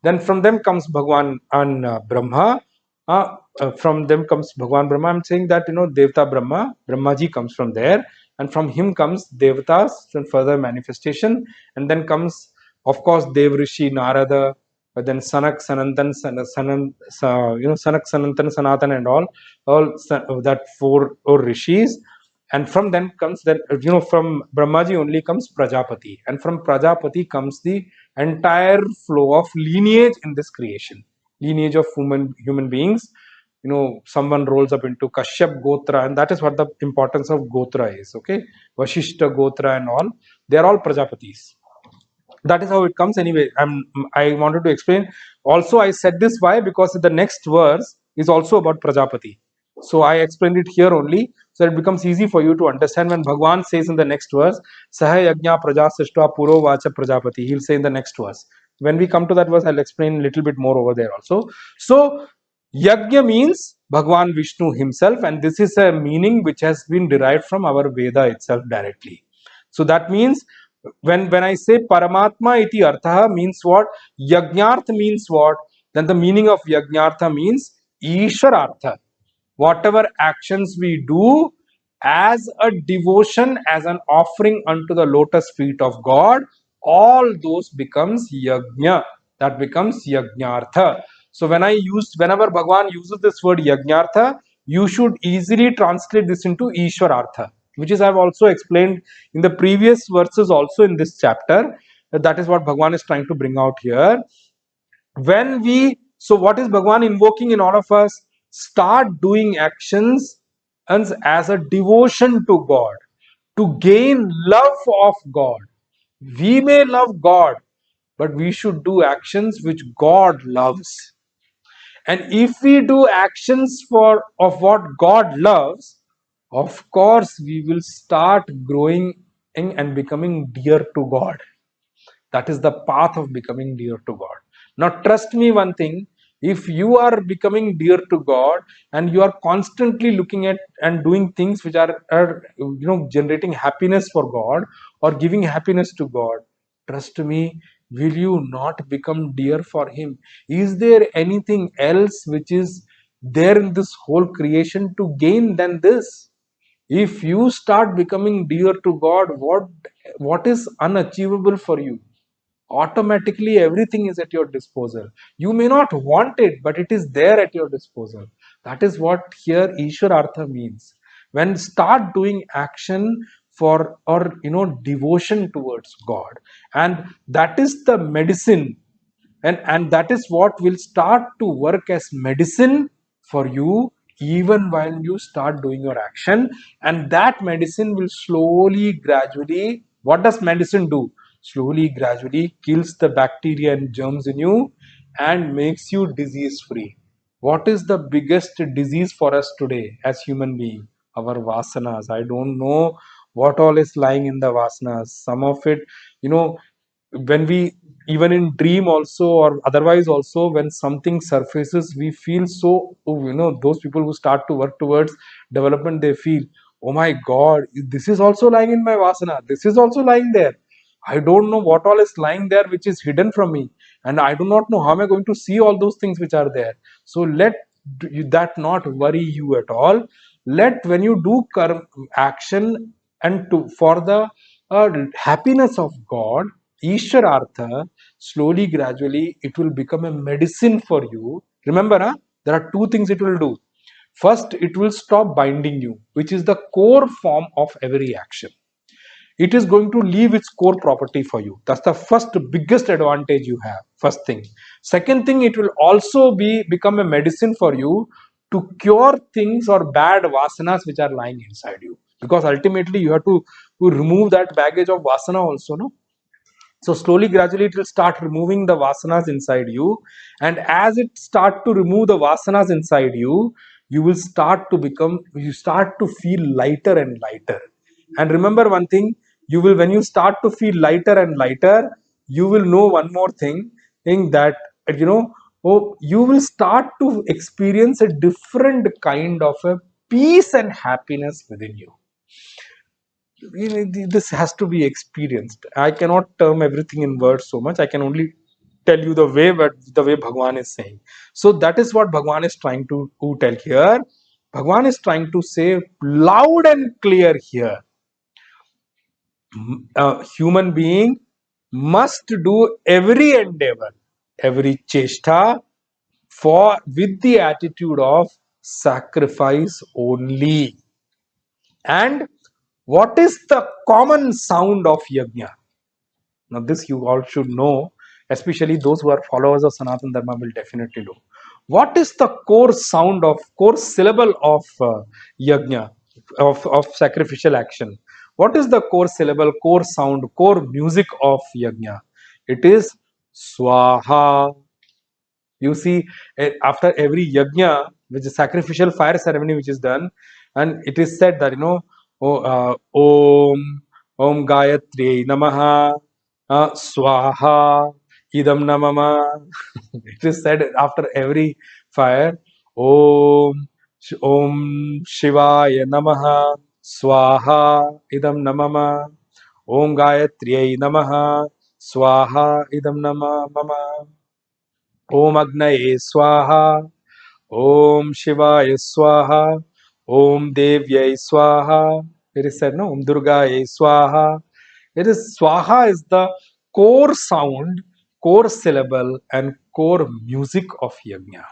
Then from them comes Bhagwan and Brahma. From them comes Bhagwan Brahma. I'm saying that Devata Brahma, Brahmaji comes from there, and from him comes Devatas and further manifestation, and then comes, of course, Dev Rishi, Narada, but then Sanak, Sanatan, Sanak, Sanatan, Sanatan, and all that four rishis. And from them comes that, from Brahmaji only comes Prajapati, and from Prajapati comes the entire flow of lineage in this creation, lineage of human beings. Someone rolls up into Kashyap Gotra, and that is what the importance of Gotra is. Okay, Vashishta Gotra and all, they are all Prajapatis. That is how it comes. Anyway, I wanted to explain. Also, I said this why? Because the next verse is also about Prajapati. So I explained it here only, so it becomes easy for you to understand. When Bhagwan says in the next verse, Saha yajna praja srishtva puro vacha prajapati, he'll say in the next verse. When we come to that verse, I'll explain a little bit more over there also. So yajna means Bhagwan Vishnu himself, and this is a meaning which has been derived from our Veda itself directly. So that means when I say Paramatma iti artha means what? Yajnartha means what? Then the meaning of Yajnartha means Ishwarartha. Whatever actions we do as a devotion, as an offering unto the lotus feet of God, all those becomes yajna. That becomes yajnartha. So whenever Bhagwan uses this word yajnartha, you should easily translate this into Ishwarartha, which is I've also explained in the previous verses also in this chapter. That is what Bhagwan is trying to bring out here. So what is Bhagwan invoking in all of us? Start doing actions as a devotion to God, to gain love of God. We may love God, but we should do actions which God loves. And if we do actions of what God loves, of course we will start growing and becoming dear to God. That is the path of becoming dear to God. Now, trust me one thing, if you are becoming dear to God and you are constantly looking at and doing things which are generating happiness for God or giving happiness to God, trust me, will you not become dear for Him? Is there anything else which is there in this whole creation to gain than this? If you start becoming dear to God, what is unachievable for you? Automatically everything is at your disposal. You may not want it, but it is there at your disposal. That is what here Ishwarartha means. When start doing action for or devotion towards God, and that is the medicine, and that is what will start to work as medicine for you even while you start doing your action. And that medicine will slowly gradually, what does medicine do? Slowly gradually kills the bacteria and germs in you and makes you disease free. What is the biggest disease for us today as human being? Our vasanas. I don't know what all is lying in the vasanas. Some of it, you know when we, even in dream also or otherwise also, when something surfaces, we feel so, those people who start to work towards development, they feel, oh my God, this is also lying in my vasana, this is also lying there. I don't know what all is lying there which is hidden from me, and I do not know how am I going to see all those things which are there. So let that not worry you at all. Let, when you do action and to for the happiness of God, Ishwarartha, slowly, gradually, it will become a medicine for you. Remember, there are two things it will do. First, it will stop binding you, which is the core form of every action. It is going to leave its core property for you. That's the first biggest advantage you have. First thing. Second thing, it will also become a medicine for you to cure things or bad vasanas which are lying inside you. Because ultimately, you have to remove that baggage of vasana also, no? So slowly, gradually, it will start removing the vasanas inside you. And as it start to remove the vasanas inside you, you start to feel lighter and lighter. And remember one thing, when you start to feel lighter and lighter, you will know one more thing that, you will start to experience a different kind of a peace and happiness within you. This has to be experienced. I cannot term everything in words so much. I can only tell you the way, but the way Bhagwan is saying. So that is what Bhagwan is trying to tell here. Bhagwan is trying to say loud and clear here. A human being must do every endeavor, every cheshta, for with the attitude of sacrifice only. And what is the common sound of yajna? Now, this you all should know, especially those who are followers of Sanatana Dharma will definitely know. What is the core syllable of yajna, of sacrificial action? What is the core syllable, core sound, core music of yajna? It is swaha. You see, after every yajna, which is sacrificial fire ceremony which is done, and it is said that Om Gayatri Namaha Swaha Idam Namama. It is said after every fire, Om Shivaya Namaha Swaha Idam Namama. Om Gayatri Namaha Swaha Idam Namama. Om Agnaye Swaha. Om Shivaya Swaha. Om Devyai Swaha. It is said, no? Om Durgaye Swaha. It is Swaha is the core sound, core syllable, and core music of Yajna.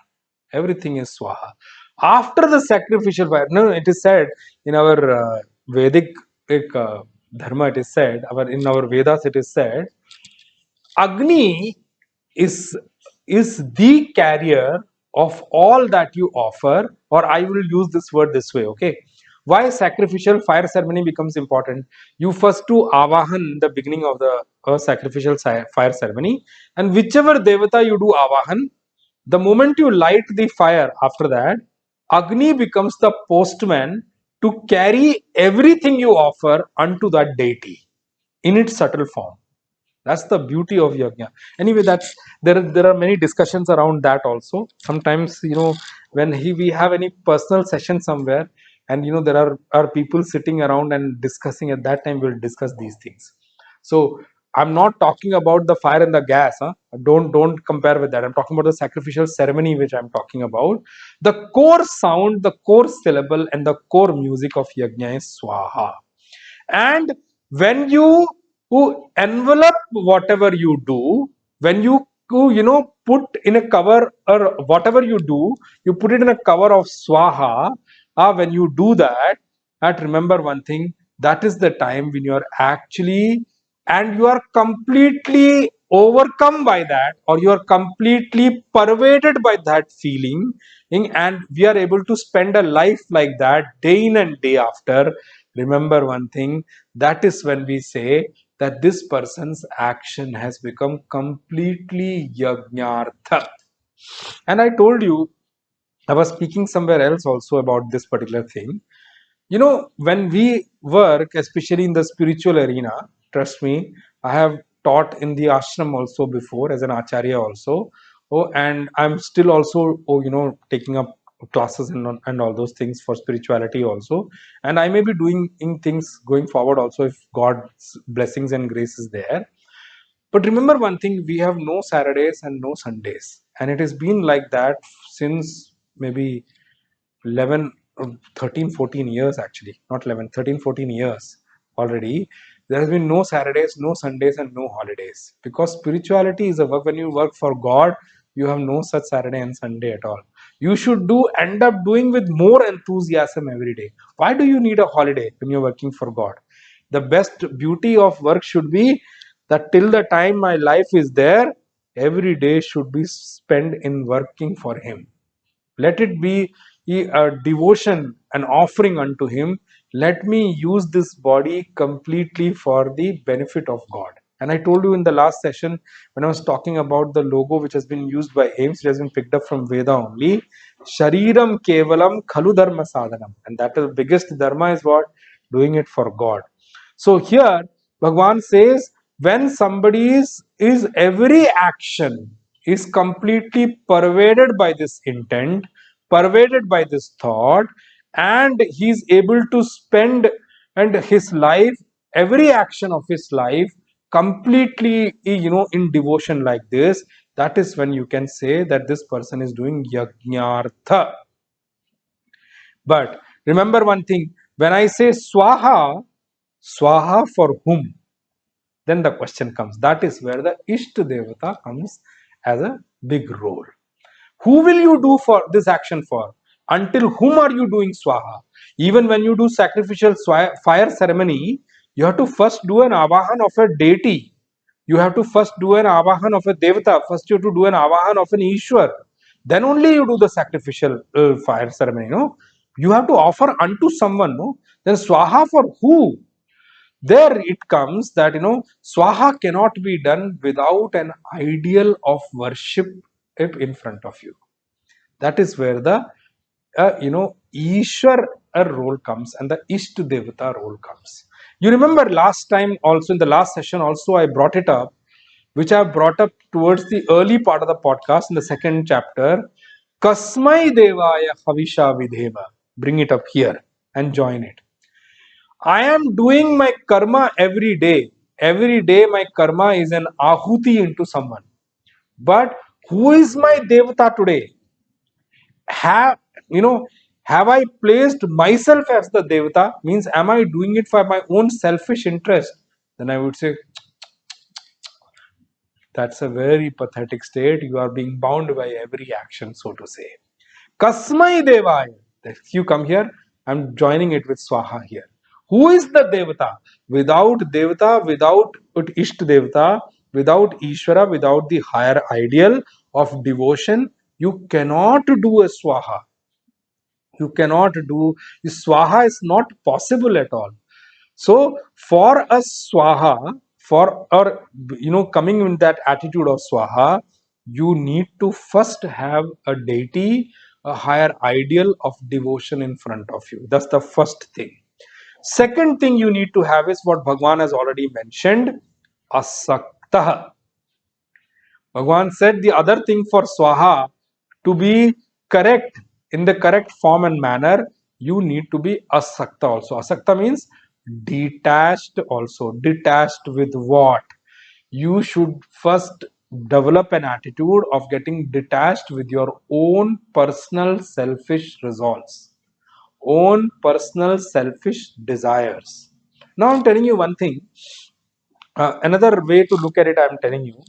Everything is Swaha. After the sacrificial fire, no, it is said in our Vedic Dharma, it is said, in our Vedas, it is said, Agni is the carrier of all that you offer, or I will use this word this way, okay? Why sacrificial fire ceremony becomes important? You first do avahan the beginning of the sacrificial fire ceremony, and whichever devata you do avahan, the moment you light the fire after that, Agni becomes the postman to carry everything you offer unto that deity in its subtle form. That's the beauty of yajna. Anyway, that's there are many discussions around that also. Sometimes, when we have any personal session somewhere, and there are people sitting around and discussing, at that time we'll discuss these things. So I'm not talking about the fire and the gas, huh? Don't compare with that. I'm talking about the sacrificial ceremony which I'm talking about. The core sound, the core syllable, and the core music of yajna is swaha. And when you envelope whatever you do, when you put in a cover, or whatever you do, you put it in a cover of swaha. When you do that, remember one thing, that is the time when you are actually, and you are completely overcome by that, or you are completely pervaded by that feeling, and we are able to spend a life like that day in and day after. Remember one thing, that is when we say that this person's action has become completely yajnartha. And I told you, I was speaking somewhere else also about this particular thing. When we work, especially in the spiritual arena, trust me, I have taught in the ashram also before as an acharya also. And I'm still also, taking up classes and all those things for spirituality also. And I may be doing things going forward also if God's blessings and grace is there. But remember one thing, we have no Saturdays and no Sundays. And it has been like that since maybe 11 13 14 years, actually not 11, 13, 14 years already. There has been no Saturdays, no Sundays, and no holidays, because spirituality is a work. When you work for God, you have no such Saturday and Sunday at all. You should end up doing with more enthusiasm every day. Why do you need a holiday when you're working for God? The best beauty of work should be that till the time my life is there, every day should be spent in working for Him. Let it be a devotion, an offering unto Him. Let me use this body completely for the benefit of God. And I told you in the last session, when I was talking about the logo which has been used by AIMS, it has been picked up from Veda only. Shariram kevalam khalu dharma sadhanam. And that is the biggest dharma is what? Doing it for God. So here, Bhagwan says, when somebody is every action is completely pervaded by this intent, pervaded by this thought, and he is able to spend and his life, every action of his life, completely in devotion like this, that is when you can say that this person is doing yajnartha. But remember one thing, when I say swaha for whom? Then the question comes. That is where the Ishta Devata comes as a big role. Who will you do for this action for? Until whom are you doing swaha? Even when you do sacrificial fire ceremony, you have to first do an avahan of a deity. You have to first do an avahan of a devata. First you have to do an avahan of an Ishwar. Then only you do the sacrificial fire ceremony. No, you have to offer unto someone. No, then swaha for who? There it comes that swaha cannot be done without an ideal of worship in front of you. That is where the Ishwar role comes and the Isht Devata role comes. You remember last time also, in the last session also, I brought it up, which I have brought up towards the early part of the podcast in the second chapter. Kasmai Devaya Havisha Vidheva. Bring it up here and join it. I am doing my karma every day. Every day my karma is an ahuti into someone. But who is my devata today? Have you know? Have I placed myself as the devata? Means, am I doing it for my own selfish interest? Then I would say that's a very pathetic state. You are being bound by every action, so to say. Kasmai Devaya. If you come here, I'm joining it with Swaha here. Who is the Devata? Without Devata, without Isht Devata, without Ishvara, without the higher ideal of devotion, you cannot do a Swaha. You cannot do Swaha is not possible at all. So for a Swaha, for or coming in that attitude of Swaha, you need to first have a deity, a higher ideal of devotion in front of you. That's the first thing. Second thing you need to have is what Bhagwan has already mentioned, asakta. Bhagwan said the other thing for Swaha, to be correct, in the correct form and manner, you need to be asakta also. Asakta means detached also. Detached with what? You should first develop an attitude of getting detached with your own personal selfish resolves, own personal selfish desires. Now I'm telling you one thing. Another way to look at it, I'm telling you,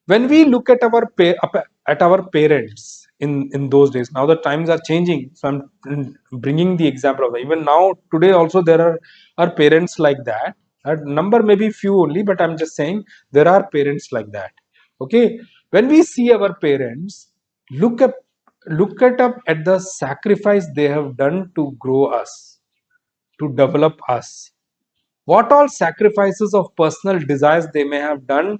when we look at our parents in those days. Now the times are changing, so I'm bringing the example of that. Even now today also there are parents like that. A number may be few only, but I'm just saying there are parents like that. Okay, when we see our parents, look up at the sacrifice they have done to grow us, to develop us, what all sacrifices of personal desires they may have done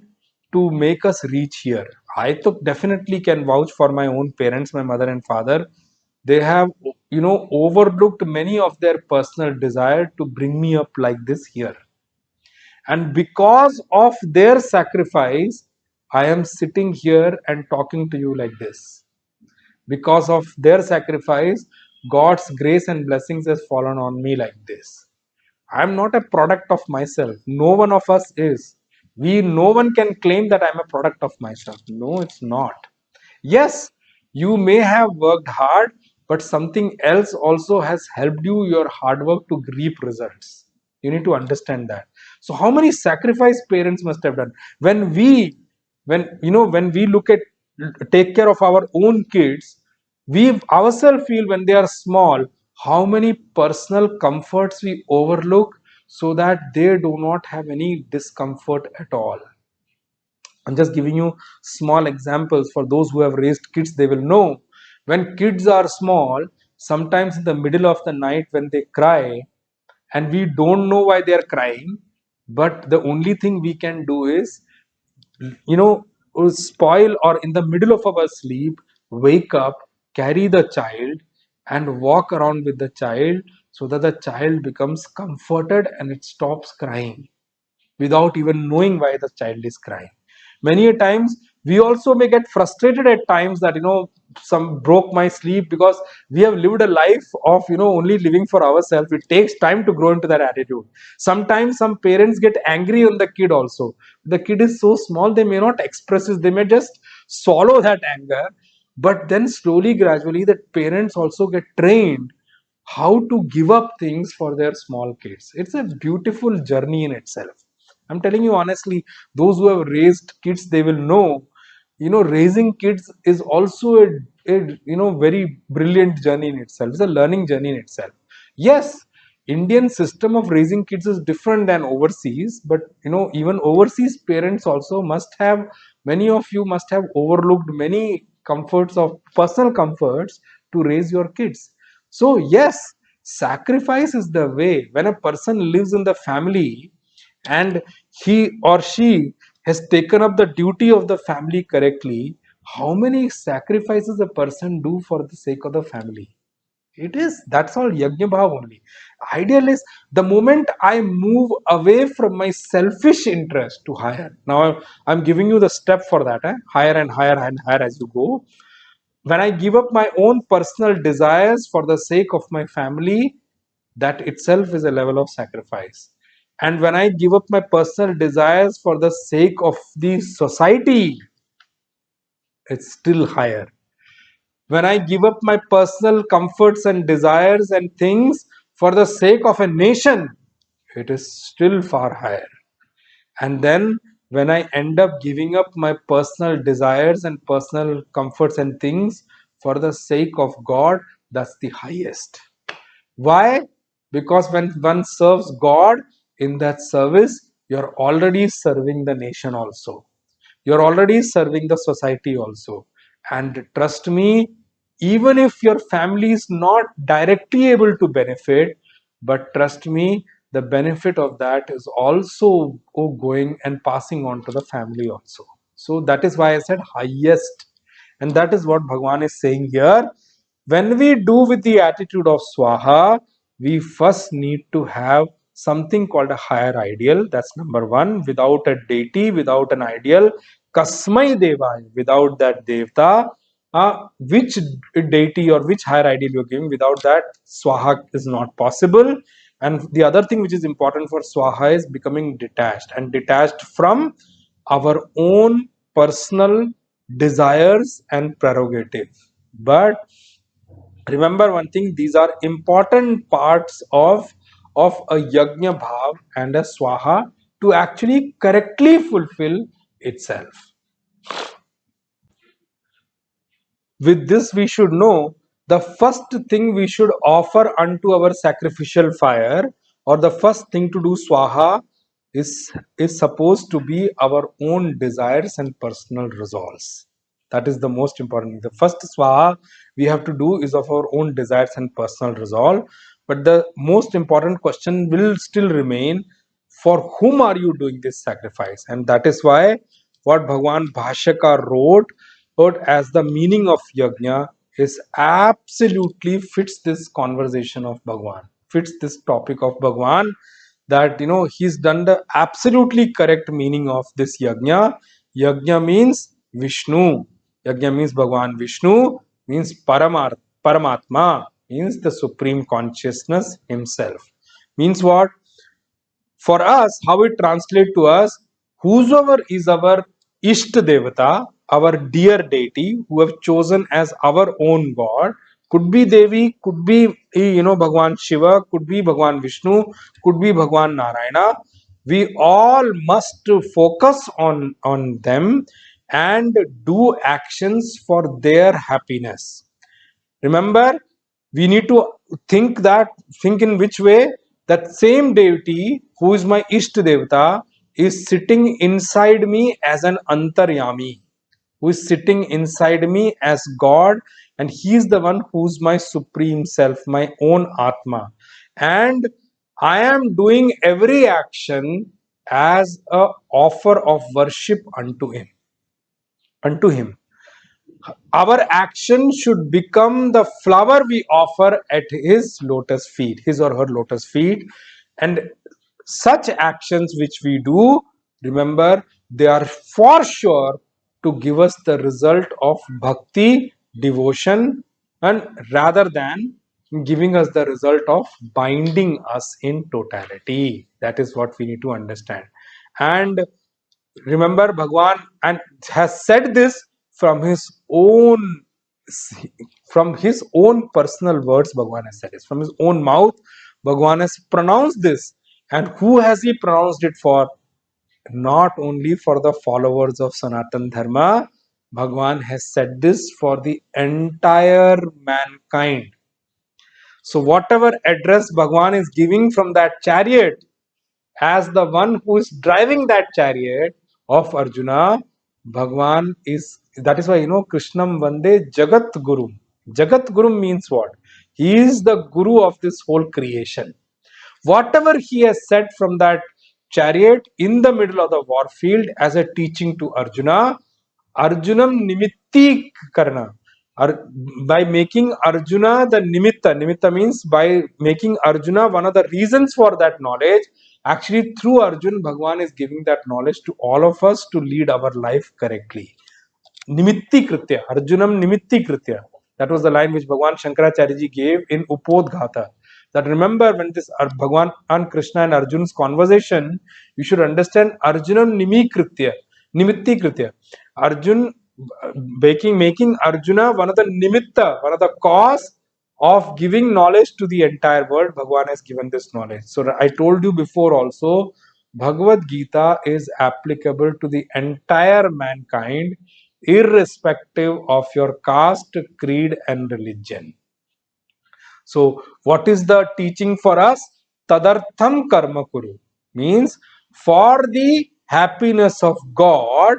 to make us reach here. I definitely can vouch for my own parents, my mother and father. They have, overlooked many of their personal desire to bring me up like this here. And because of their sacrifice, I am sitting here and talking to you like this. Because of their sacrifice, God's grace and blessings has fallen on me like this. I'm not a product of myself. No one of us is. No one can claim that I'm a product of myself. No, it's not. Yes, you may have worked hard, but something else also has helped your hard work to reap results. You need to understand that. So how many sacrifice parents must have done? When we look at, take care of our own kids, we ourselves feel when they are small how many personal comforts we overlook so that they do not have any discomfort at all. I'm just giving you small examples. For those who have raised kids, they will know when kids are small, sometimes in the middle of the night when they cry, and we don't know why they are crying, but the only thing we can do is, you know, spoil or in the middle of our sleep, wake up, carry the child, and walk around with the child so that the child becomes comforted and it stops crying without even knowing why the child is crying. Many a times we also may get frustrated at times that some broke my sleep, because we have lived a life of only living for ourselves. It takes time to grow into that attitude. Sometimes some parents get angry on the kid also. The kid is so small, they may not express it, they may just swallow that anger. But then slowly, gradually, the parents also get trained how to give up things for their small kids. It's a beautiful journey in itself. I'm telling you honestly, those who have raised kids, they will know, raising kids is also a very brilliant journey in itself. It's a learning journey in itself. Yes, Indian system of raising kids is different than overseas, but even overseas parents also must have, many of you must have overlooked many comforts of personal comforts to raise your kids. So yes, sacrifice is the way. When a person lives in the family and he or she has taken up the duty of the family correctly, how many sacrifices a person do for the sake of the family? It is. That's all Yajna Bhav only. Ideal is the moment I move away from my selfish interest to higher. Now I'm giving you the step for that. Higher and higher and higher as you go. When I give up my own personal desires for the sake of my family, that itself is a level of sacrifice. And when I give up my personal desires for the sake of the society, it's still higher. When I give up my personal comforts and desires and things for the sake of a nation, it is still far higher. And then when I end up giving up my personal desires and personal comforts and things for the sake of God, that's the highest. Why? Because when one serves God, in that service, you're already serving the nation also. You're already serving the society also. And trust me, even if your family is not directly able to benefit, but trust me, the benefit of that is also going and passing on to the family also. So that is why I said highest. And that is what Bhagwan is saying here. When we do with the attitude of Swaha, we first need to have something called a higher ideal. That's number one. Without a deity, without an ideal, Kasmai Devaya, without that Devta, which deity or which higher ideal you're giving, without that, Swaha is not possible. And the other thing which is important for Swaha is becoming detached, and detached from our own personal desires and prerogative. But remember one thing, these are important parts of a yajna bhav and a swaha to actually correctly fulfill itself. With this, we should know the first thing we should offer unto our sacrificial fire, or the first thing to do swaha, is supposed to be our own desires and personal resolves. That is the most important. The first swaha we have to do is of our own desires and personal resolve. But the most important question will still remain, for whom are you doing this sacrifice? And that is why what Bhagwan Bhashyakar wrote as the meaning of yajna is absolutely fits this conversation of Bhagwan, fits this topic of Bhagwan, that he's done the absolutely correct meaning of this yajna. Yajna means Vishnu. Yajna means Bhagwan Vishnu, means Paramatma, means the supreme consciousness himself. Means what? For us, how it translates to us, whosoever is our Ishta Devata, our dear deity, who have chosen as our own God, could be Devi, could be Bhagwan Shiva, could be Bhagwan Vishnu, could be Bhagwan Narayana. We all must focus on them and do actions for their happiness. Remember, we need to think in which way that same deity who is my Ishta Devata is sitting inside me as an Antaryami, who is sitting inside me as God, and he is the one who's my supreme self, my own Atma. And I am doing every action as a offer of worship unto him. Our action should become the flower we offer at his lotus feet, his or her lotus feet. And such actions which we do, remember, they are for sure to give us the result of bhakti, devotion, and rather than giving us the result of binding us in totality. That is what we need to understand. And remember, Bhagwan and has said this from his own personal words. Bhagwan has said this from his own mouth. Bhagwan has pronounced this. And who has he pronounced it for? Not only for the followers of Sanatan Dharma, Bhagwan has said this for the entire mankind. So whatever address Bhagwan is giving from that chariot, as the one who is driving that chariot of Arjuna, Bhagwan is, that is why Krishnam Vande Jagat Guru. Jagat Guru means what? He is the Guru of this whole creation. Whatever he has said from that chariot in the middle of the war field as a teaching to Arjuna, Arjunam Nimitti Karna. Ar- by making Arjuna the nimitta means by making Arjuna one of the reasons for that knowledge. Actually, through Arjun, Bhagwan is giving that knowledge to all of us to lead our life correctly. Nimitti Kritya, Arjunam Nimitti Kritya. That was the line which Bhagwan Shankaracharya ji gave in Upodghata. That remember when this Bhagwan and Krishna and Arjun's conversation, you should understand Arjunam Nimitti Kritya. Arjun making Arjuna one of the nimitta, one of the cause of giving knowledge to the entire world. Bhagwan has given this knowledge. So I told you before also, Bhagavad Gita is applicable to the entire mankind, irrespective of your caste, creed, and religion. So, what is the teaching for us? Tadartham karma kuru means for the happiness of God,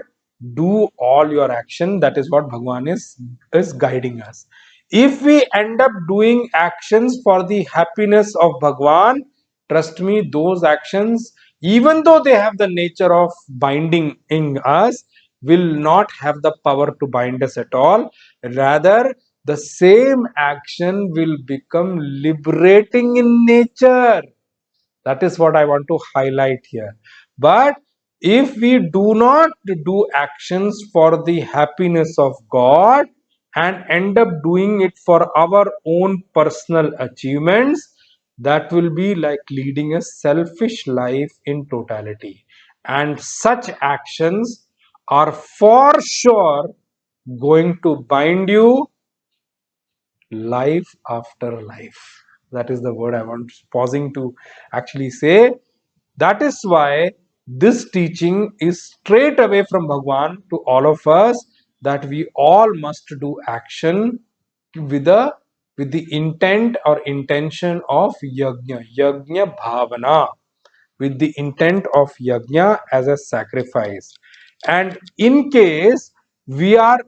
do all your action. That is what Bhagwan is guiding us. If we end up doing actions for the happiness of Bhagwan, trust me, those actions, even though they have the nature of binding in us, will not have the power to bind us at all. Rather, the same action will become liberating in nature. That is what I want to highlight here. But if we do not do actions for the happiness of God and end up doing it for our own personal achievements, that will be like leading a selfish life in totality. And such actions are for sure going to bind you life after life. That is the word I want pausing to actually say. That is why this teaching is straight away from Bhagwan to all of us, that we all must do action with the intent or intention of yajna bhavana, with the intent of yajna as a sacrifice. And in case we are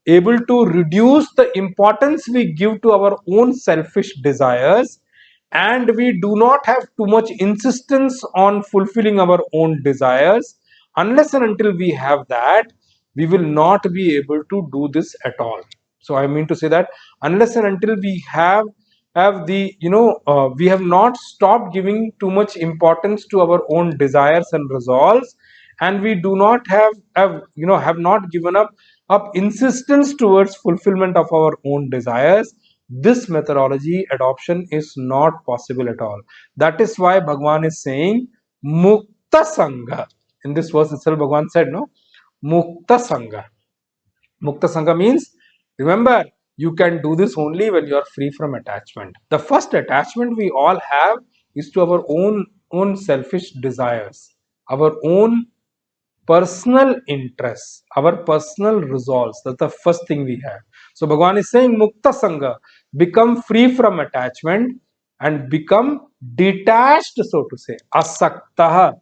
able to reduce the importance we give to our own selfish desires, and we do not have too much insistence on fulfilling our own desires, unless and until we have that, we will not be able to do this at all. So I mean to say that unless and until we have the we have not stopped giving too much importance to our own desires and resolves, and we do not have not given up insistence towards fulfillment of our own desires, this methodology adoption is not possible at all. That is why Bhagwan is saying mukta sangha. In this verse itself Bhagwan said, no, mukta sangha. Mukta Sangha means, remember, you can do this only when you are free from attachment. The first attachment we all have is to our own selfish desires, our own personal interests, our personal resolves. That's the first thing we have. So Bhagavan is saying Mukta Sangha, become free from attachment and become detached, so to say, asaktaha.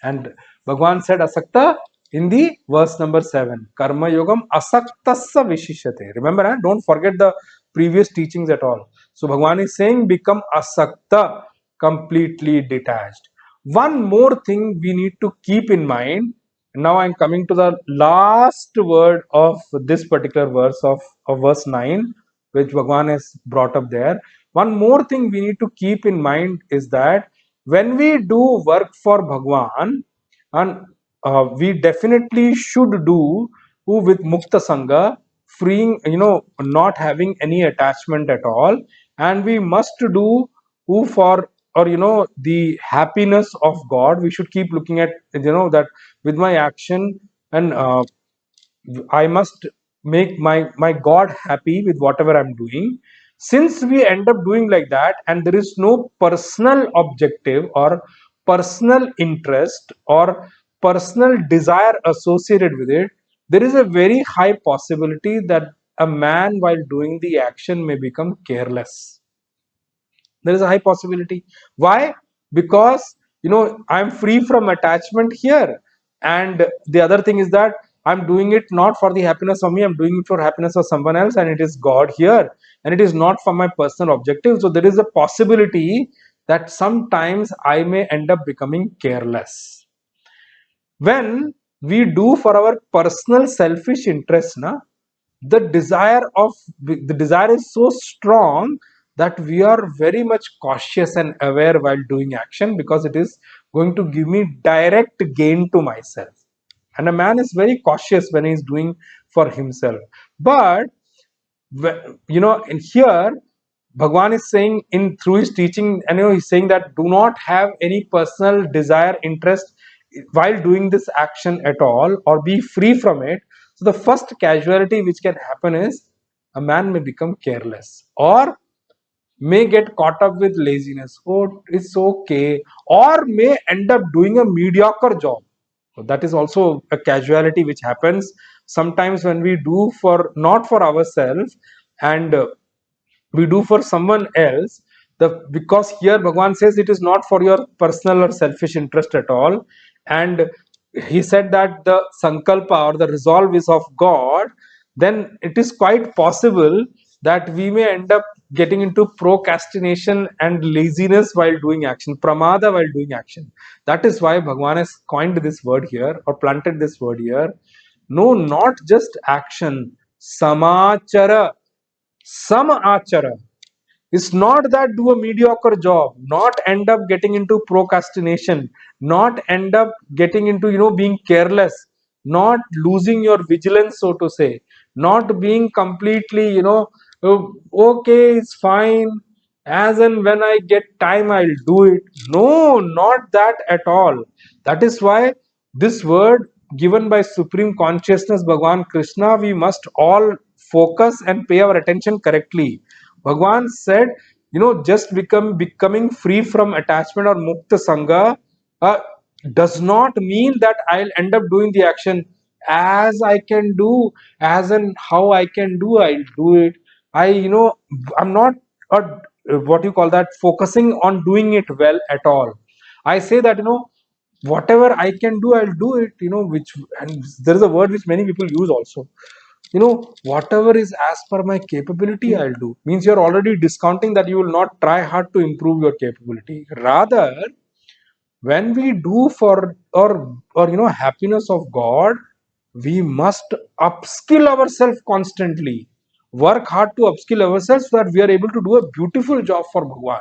And Bhagwan said asakta in the verse number 7. Karma yogam asaktasya vishishyate. Remember, don't forget the previous teachings at all. So Bhagwan is saying become asakta, completely detached. One more thing we need to keep in mind. Now I am coming to the last word of this particular verse of verse 9, which Bhagwan has brought up there. One more thing we need to keep in mind is that when we do work for Bhagwan, and we definitely should do with Mukta Sangha, freeing, not having any attachment at all, and we must do who for, or the happiness of God. We should keep looking at, that with my action, and I must make my God happy with whatever I'm doing. Since we end up doing like that, and there is no personal objective or personal interest or personal desire associated with it, there is a very high possibility that a man, while doing the action, may become careless. There is a high possibility. Why? Because I'm free from attachment here, and the other thing is that I'm doing it not for the happiness of me, I'm doing it for happiness of someone else, and it is God here, and it is not for my personal objective. So there is a possibility that sometimes I may end up becoming careless when we do for our personal selfish interest, na. the desire is so strong that we are very much cautious and aware while doing action, because it is going to give me direct gain to myself. And a man is very cautious when he is doing for himself. But in here Bhagwan is saying, in through his teaching, and he's saying that do not have any personal desire, interest while doing this action at all, or be free from it. So the first casualty which can happen is a man may become careless, or may get caught up with laziness. Oh, it's okay. Or may end up doing a mediocre job. So that is also a casualty which happens sometimes when we do for not for ourselves, and we do for someone else. Because here Bhagwan says it is not for your personal or selfish interest at all, and he said that the sankalpa or the resolve is of God. Then it is quite possible that we may end up getting into procrastination and laziness while doing action, pramada while doing action. That is why Bhagwan has coined this word here, or planted this word here. No, not just action, samachara, some achara. It's not that do a mediocre job, not end up getting into procrastination, not end up getting into being careless, not losing your vigilance, so to say, not being completely okay, it's fine, as and when I get time I'll do it. No, not that at all. That is why this word given by Supreme Consciousness Bhagwan Krishna, we must all focus and pay our attention correctly. Bhagwan said, just becoming free from attachment or mukta sangha uh, does not mean that I'll end up doing the action as I can do, as and how I can do, I'll do it. I'm not what you call that, focusing on doing it well at all. I say that, whatever I can do, I'll do it, which, and there is a word which many people use also, whatever is as per my capability I'll do, means you're already discounting that you will not try hard to improve your capability. Rather, when we do for or happiness of God, we must upskill ourselves constantly, work hard to upskill ourselves so that we are able to do a beautiful job for Bhagwan.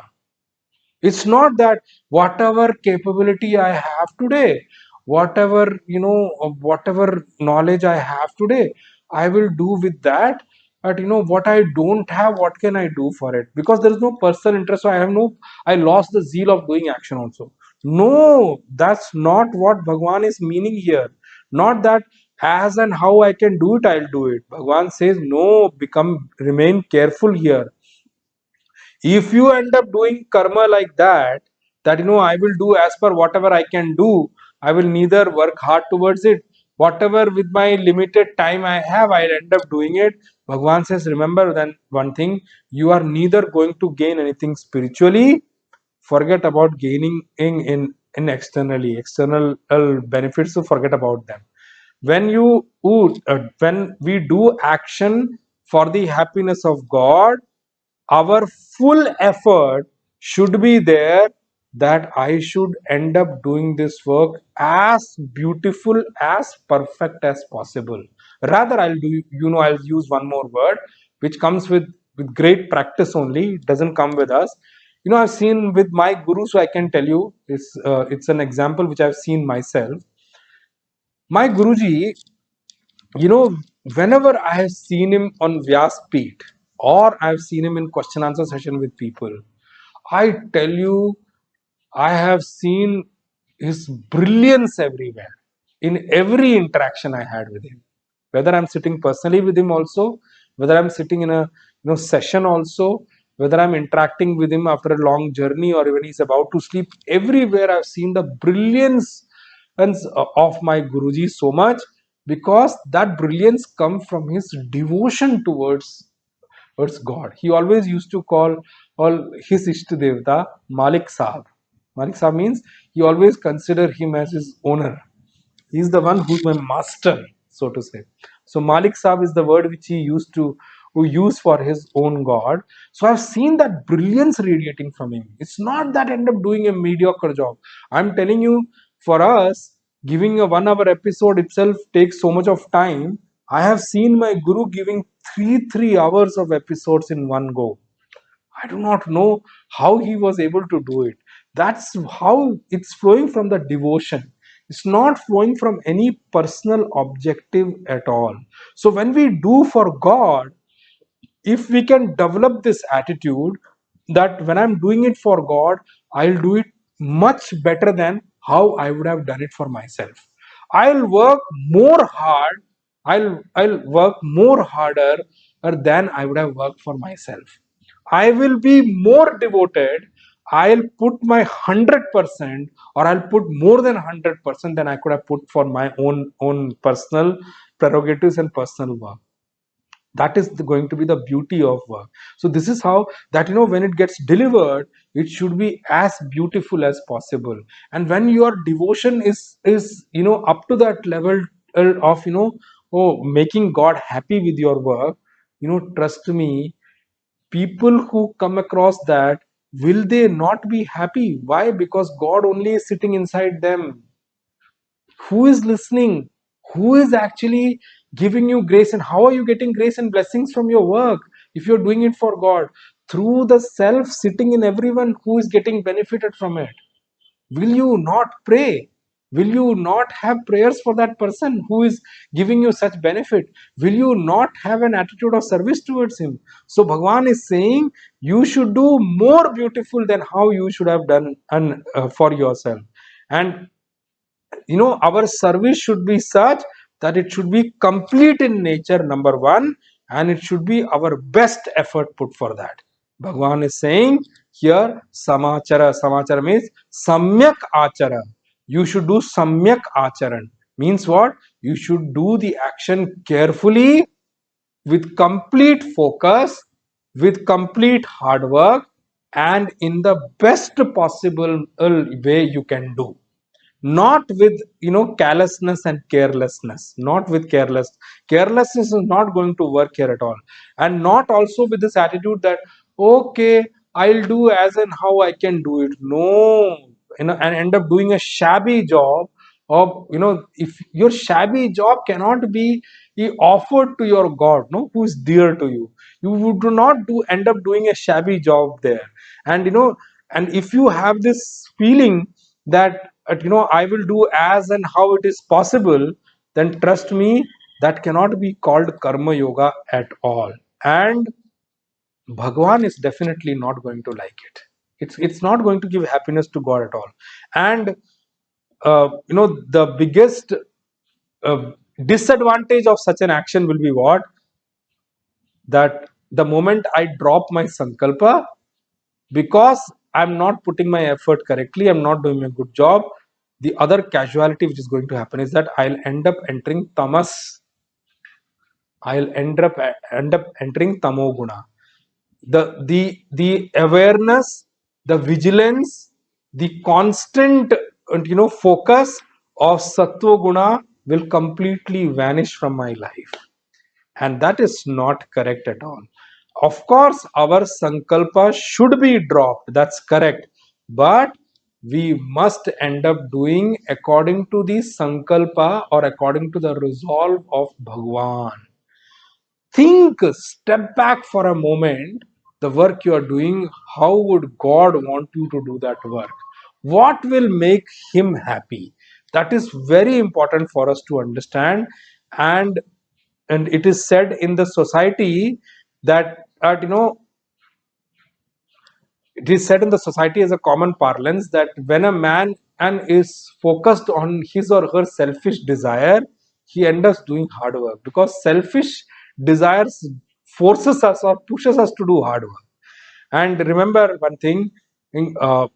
It's not that whatever capability I have today, whatever knowledge I have today, I will do with that. But what I don't have, what can I do for it? Because there is no personal interest, so I lost the zeal of doing action also. No, that's not what Bhagwan is meaning here. Not that as and how I can do it, I'll do it. Bhagwan says no, remain careful here. If you end up doing karma like that I will do as per whatever I can do, I will neither work hard towards it, whatever with my limited time I have, I'll end up doing it. Bhagwan says, remember then one thing, you are neither going to gain anything spiritually, forget about gaining in external benefits, so forget about them. When we do action for the happiness of God, our full effort should be there, that I should end up doing this work as beautiful, as perfect as possible. Rather, I'll use one more word which comes with great practice only, it doesn't come with us. I've seen with my guru, so I can tell you, it's an example which I've seen myself. My Guruji, you know, whenever I have seen him on Vyas Peeth, or I've seen him in question answer session with people, I tell you, I have seen his brilliance everywhere, in every interaction I had with him. Whether I'm sitting personally with him also, whether I'm sitting in a session also, whether I'm interacting with him after a long journey or when he's about to sleep, everywhere I've seen the brilliance of my Guruji so much, because that brilliance comes from his devotion towards God. He always used to call all his Ishta Devta Malik Sahab. Malik Sahab means he always consider him as his owner. He is the one who's my master, so to say. So Malik Sahab is the word which he used for his own God. So I've seen that brilliance radiating from him. It's not that I end up doing a mediocre job. I'm telling you, for us, giving a 1 hour episode itself takes so much of time. I have seen my guru giving 3 hours of episodes in one go. I do not know how he was able to do it. That's how it's flowing from the devotion. It's not flowing from any personal objective at all. So when we do for God, if we can develop this attitude that when I'm doing it for God, I'll do it much better than how I would have done it for myself. I'll work more hard, I'll work more harder than I would have worked for myself. I will be more devoted. I'll put my 100%, or I'll put more than 100% than I could have put for my own personal prerogatives and personal work. That is going to be the beauty of work. So this is how that, when it gets delivered, it should be as beautiful as possible. And when your devotion is up to that level of making God happy with your work, trust me, people who come across that, will they not be happy? Why? Because God only is sitting inside them. Who is listening? Who is actually giving you grace? And how are you getting grace and blessings from your work if you're doing it for God? Through the self sitting in everyone who is getting benefited from it. Will you not pray? Will you not have prayers for that person who is giving you such benefit? Will you not have an attitude of service towards him? So Bhagwan is saying you should do more beautiful than how you should have done for yourself. And our service should be such that it should be complete in nature, number one, and it should be our best effort put for that. Bhagwan is saying here, samachara means samyak achara. You should do samyak acharan. Means what? You should do the action carefully, with complete focus, with complete hard work, and in the best possible way you can do. Not with callousness and carelessness. Not with carelessness is not going to work here at all. And not also with this attitude that, okay, I'll do as and how I can do it. No, and end up doing a shabby job. Or if your shabby job cannot be offered to your God, no, who is dear to you, you would not end up doing a shabby job there. And and if you have this feeling that I will do as and how it is possible, then trust me, that cannot be called karma yoga at all. And Bhagwan is definitely not going to like it. It's not going to give happiness to God at all. And the biggest disadvantage of such an action will be what? That the moment I drop my sankalpa, because I'm not putting my effort correctly, I'm not doing a good job, the other casualty which is going to happen is that I'll end up entering tamas. I'll end up entering tamoguna. The awareness, the vigilance, the constant focus of sattva guna will completely vanish from my life. And that is not correct at all. Of course, our sankalpa should be dropped, that's correct, but we must end up doing according to the sankalpa, or according to the resolve of Bhagwan. Think, step back for a moment. The work you are doing, how would God want you to do that work? What will make him happy? That is very important for us to understand. And it is said in the society that it is said in the society as a common parlance that when a man and is focused on his or her selfish desire, he ends up doing hard work, because selfish desires forces us or pushes us to do hard work. And remember one thing, uh,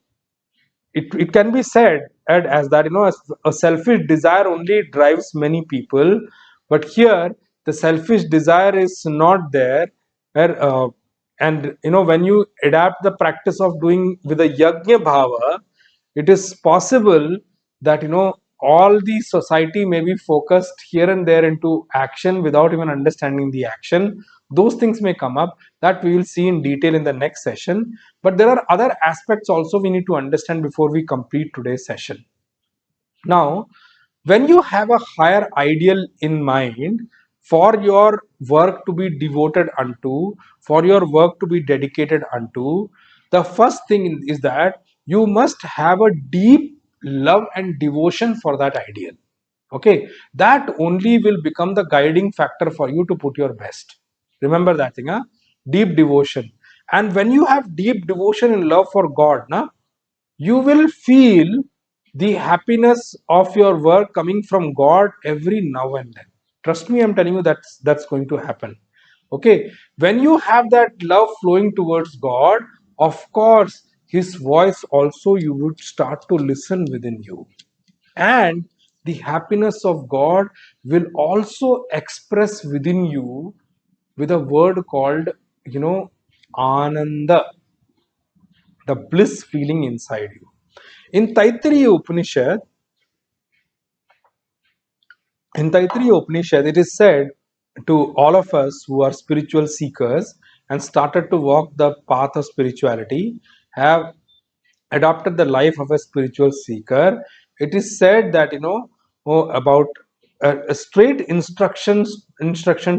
it can be said as that a selfish desire only drives many people, but here the selfish desire is not there. And when you adapt the practice of doing with a yajna bhava, it is possible that all the society may be focused here and there into action without even understanding the action. Those things may come up, that we will see in detail in the next session. But there are other aspects also we need to understand before we complete today's session. Now, when you have a higher ideal in mind, for your work to be devoted unto, for your work to be dedicated unto, the first thing is that you must have a deep love and devotion for that ideal. Okay, that only will become the guiding factor for you to put your best. Remember that thing, huh? Deep devotion. And when you have deep devotion and love for God, na, you will feel the happiness of your work coming from God every now and then. Trust me, I'm telling you that's going to happen. Okay, when you have that love flowing towards God, of course, His voice also you would start to listen within you, and the happiness of God will also express within you with a word called, ananda, the bliss feeling inside you. In Taittiriya Upanishad, it is said to all of us who are spiritual seekers and started to walk the path of spirituality, have adopted the life of a spiritual seeker. It is said that, about a straight instruction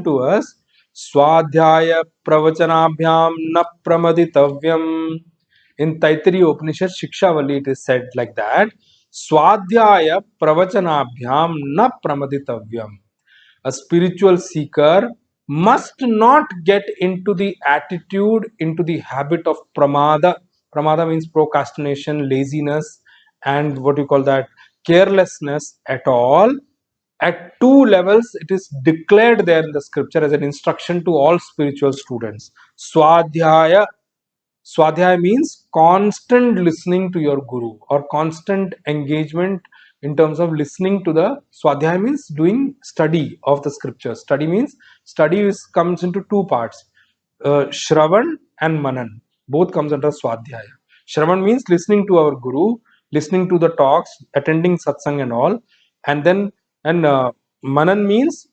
to us: Swadhyaya pravachanabhyam na pramaditavyam. In Taittiriya Upanishad Shikshavali, it is said like that: Swadhyaya pravachanabhyam na pramaditavyam. A spiritual seeker must not get into the attitude, into the habit of pramada. Pramada means procrastination, laziness, and what you call that, carelessness at all. At two levels, it is declared there in the scripture as an instruction to all spiritual students. Swadhyaya. Swadhyaya means constant listening to your guru, or constant engagement in terms of listening to the. Swadhyaya means doing study of the scriptures. Comes into two parts: Shravan and Manan. Both comes under Swadhyaya. Shravan means listening to our guru, listening to the talks, attending satsang and all, and then and Manan means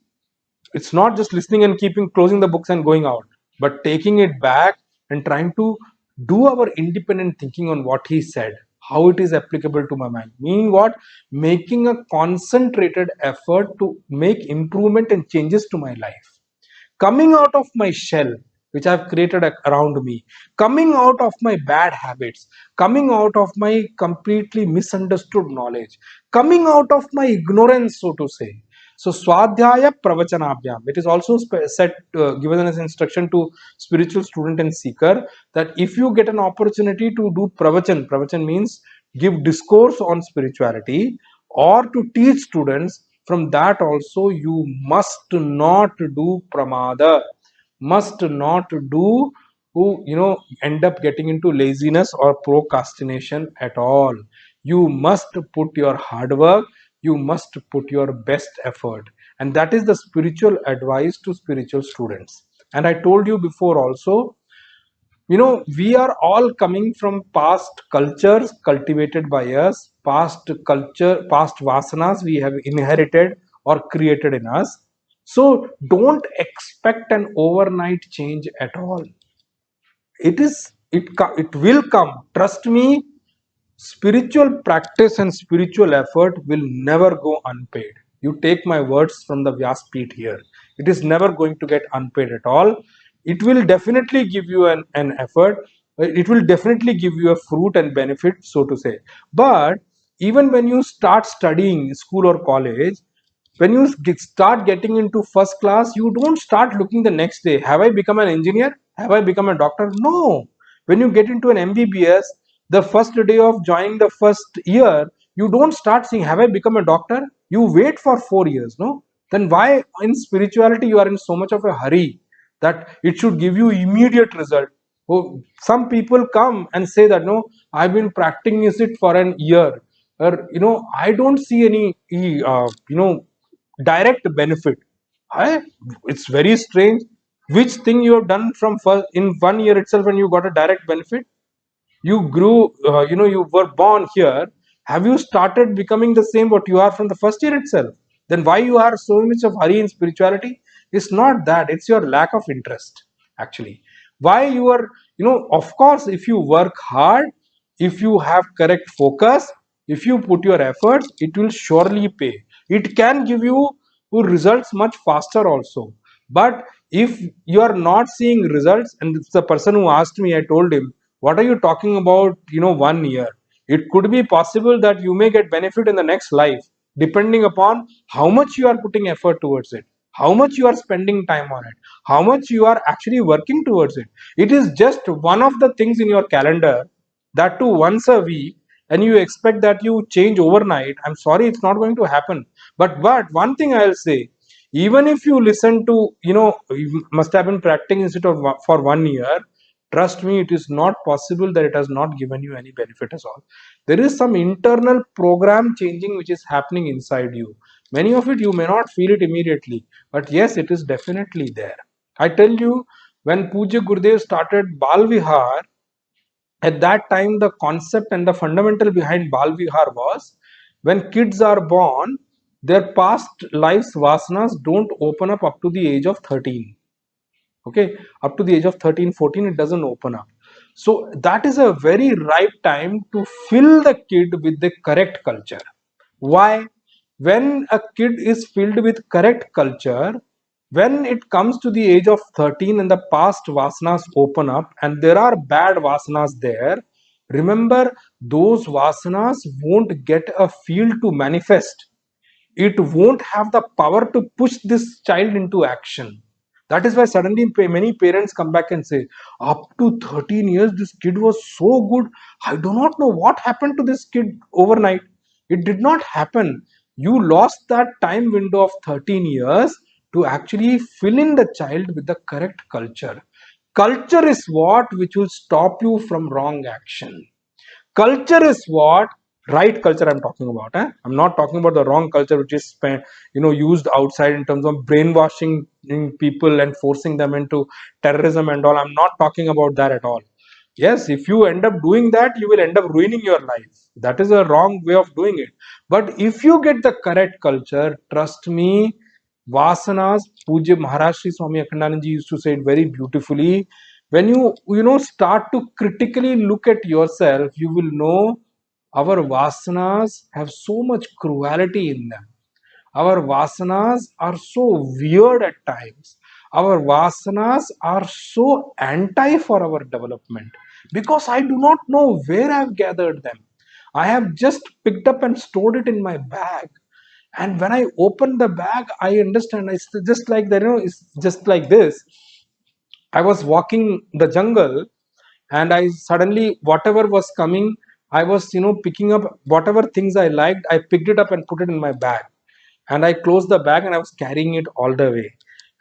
it's not just listening and closing the books and going out, but taking it back and trying to do our independent thinking on what he said, how it is applicable to my mind. Meaning what? Making a concentrated effort to make improvement and changes to my life, coming out of my shell which I've created around me, coming out of my bad habits, coming out of my completely misunderstood knowledge, coming out of my ignorance, so to say. So Swadhyaya Pravachanabhyam, it is also given as instruction to spiritual student and seeker, that if you get an opportunity to do pravachan means give discourse on spirituality, or to teach students, from that also you must not do pramada, must not do, who end up getting into laziness or procrastination at all. You must put your hard work, you must put your best effort, and that is the spiritual advice to spiritual students. And I told you before also, we are all coming from past cultures cultivated by us, past vasanas we have inherited or created in us. So don't expect an overnight change at all. It will come. Trust me, spiritual practice and spiritual effort will never go unpaid. You take my words from the Vyaspeeth here. It is never going to get unpaid at all. It will definitely give you an effort. It will definitely give you a fruit and benefit, so to say. But even when you start studying school or college, when you start getting into first class, you don't start looking the next day, have I become an engineer, have I become a doctor? No. When you get into an MBBS, the first day of joining the first year, you don't start saying, have I become a doctor? You wait for 4 years. No. Then why in spirituality you are in so much of a hurry that it should give you immediate result? Oh, some people come and say that, no, I've been practicing it for an year, or I don't see any direct benefit. It's very strange. Which thing you have done from first in 1 year itself and you got a direct benefit? You grew, you were born here. Have you started becoming the same what you are from the first year itself? Then why you are so much of hurry in spirituality? It's not that, it's your lack of interest, actually. Why you are, of course, if you work hard, if you have correct focus, if you put your efforts, it will surely pay. It can give you results much faster also. But if you are not seeing results, and it's the person who asked me, I told him, what are you talking about, 1 year? It could be possible that you may get benefit in the next life, depending upon how much you are putting effort towards it, how much you are spending time on it, how much you are actually working towards it. It is just one of the things in your calendar, that too once a week, and you expect that you change overnight. I'm sorry, it's not going to happen. But one thing I'll say, even if you listen to, you must have been practicing it for 1 year, trust me, it is not possible that it has not given you any benefit at all. There is some internal program changing which is happening inside you. Many of it you may not feel it immediately, but yes, it is definitely there. I tell you, when Puja Gurudev started Bal Vihar, at that time the concept and the fundamental behind Bal Vihar was, when kids are born, their past lives vasanas don't open up to the age of 13. Okay, up to the age of 13, 14, it doesn't open up. So that is a very ripe time to fill the kid with the correct culture. Why? When a kid is filled with correct culture, when it comes to the age of 13 and the past vasanas open up and there are bad vasanas there, remember, those vasanas won't get a field to manifest. It won't have the power to push this child into action. That is why suddenly many parents come back and say, up to 13 years, this kid was so good. I do not know what happened to this kid overnight. It did not happen. You lost that time window of 13 years to actually fill in the child with the correct culture. Culture is what which will stop you from wrong action. Culture is what, right culture I'm talking about. I'm not talking about the wrong culture which is used outside in terms of brainwashing people and forcing them into terrorism and all. I'm not talking about that at all. Yes, if you end up doing that, you will end up ruining your life. That is a wrong way of doing it. But if you get the correct culture, trust me, vasanas, Puja Maharaj Sri Swami Akhandanand ji used to say it very beautifully. When you start to critically look at yourself, you will know our vasanas have so much cruelty in them. Our vasanas are so weird at times. Our vasanas are so anti for our development, because I do not know where I've gathered them. I have just picked up and stored it in my bag, and when I open the bag, I understand. It's just like that, it's just like this. I was walking the jungle, and I suddenly, whatever was coming, I was picking up whatever things I liked. I picked it up and put it in my bag, and I closed the bag and I was carrying it all the way.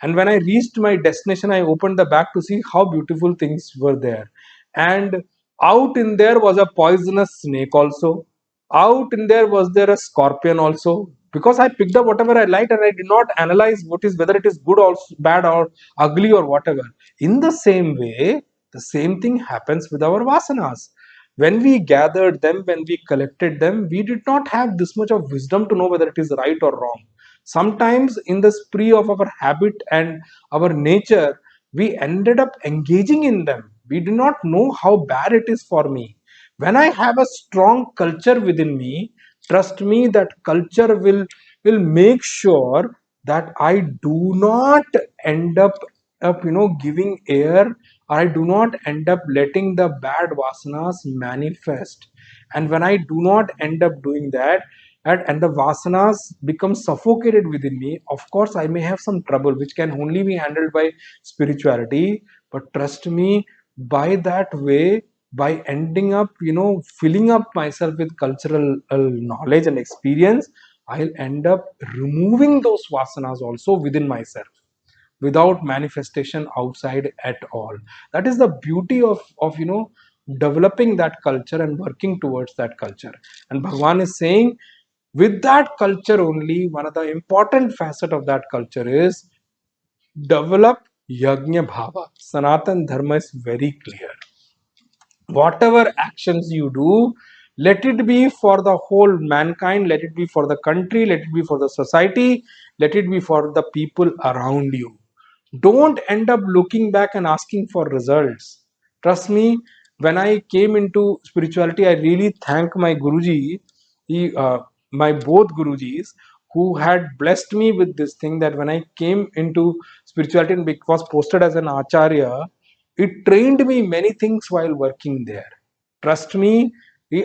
And when I reached my destination, I opened the bag to see how beautiful things were there. And out in there was a poisonous snake also. Out in there was there a scorpion also, because I picked up whatever I liked and I did not analyze what is, whether it is good or bad or ugly or whatever. In the same way, the same thing happens with our vasanas. When we gathered them, when we collected them, we did not have this much of wisdom to know whether it is right or wrong. Sometimes, in the spree of our habit and our nature, we ended up engaging in them. We do not know how bad it is for me. When I have a strong culture within me, trust me, that culture will make sure that I do not end up giving air. I do not end up letting the bad vasanas manifest. And when I do not end up doing that, and the vasanas become suffocated within me, of course, I may have some trouble, which can only be handled by spirituality. But trust me, by that way, by ending up, filling up myself with cultural knowledge and experience, I'll end up removing those vasanas also within myself, without manifestation outside at all. That is the beauty of developing that culture and working towards that culture. And Bhagwan is saying, with that culture only, one of the important facet of that culture is develop yajna bhava. Sanatan dharma is very clear. Whatever actions you do, let it be for the whole mankind, let it be for the country, let it be for the society, let it be for the people around you. Don't end up looking back and asking for results. Trust me, when I came into spirituality, I really thank my Guruji, my both Gurujis, who had blessed me with this thing, that when I came into spirituality and was posted as an acharya, it trained me many things while working there. Trust me,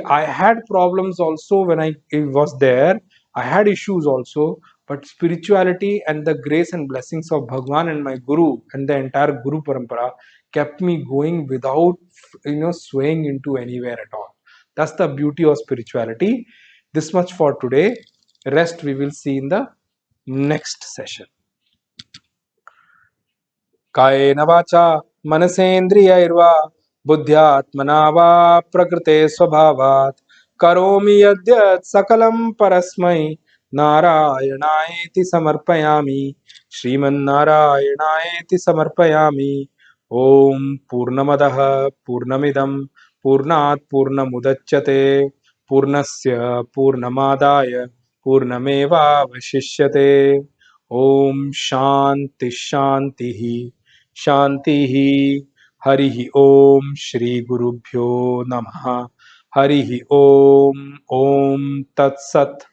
I had problems also when I was there. I had issues also, but spirituality and the grace and blessings of Bhagwan and my Guru and the entire Guru Parampara kept me going without, swaying into anywhere at all. That's the beauty of spirituality. This much for today. Rest we will see in the next session. कायेन वाचा मनसेन्द्रियैर्वा बुद्ध्यात्मना वा प्रकृते स्वभावात् करोमि यद्यत् सकलं परस्मै नारायणायेति समर्पयामि श्रीमन्नारायणायेति समर्पयामि। ॐ पूर्णमदः पूर्णमिदं पूर्णात् पूर्णमुदच्यते पूर्णस्य पूर्णमादाय पूर्णमेवावशिष्यते। ॐ शान्ति शान्ति शांति ही। हरि ओम श्री गुरुभ्यो नमः। हरि ओम। ओम तत्सत्।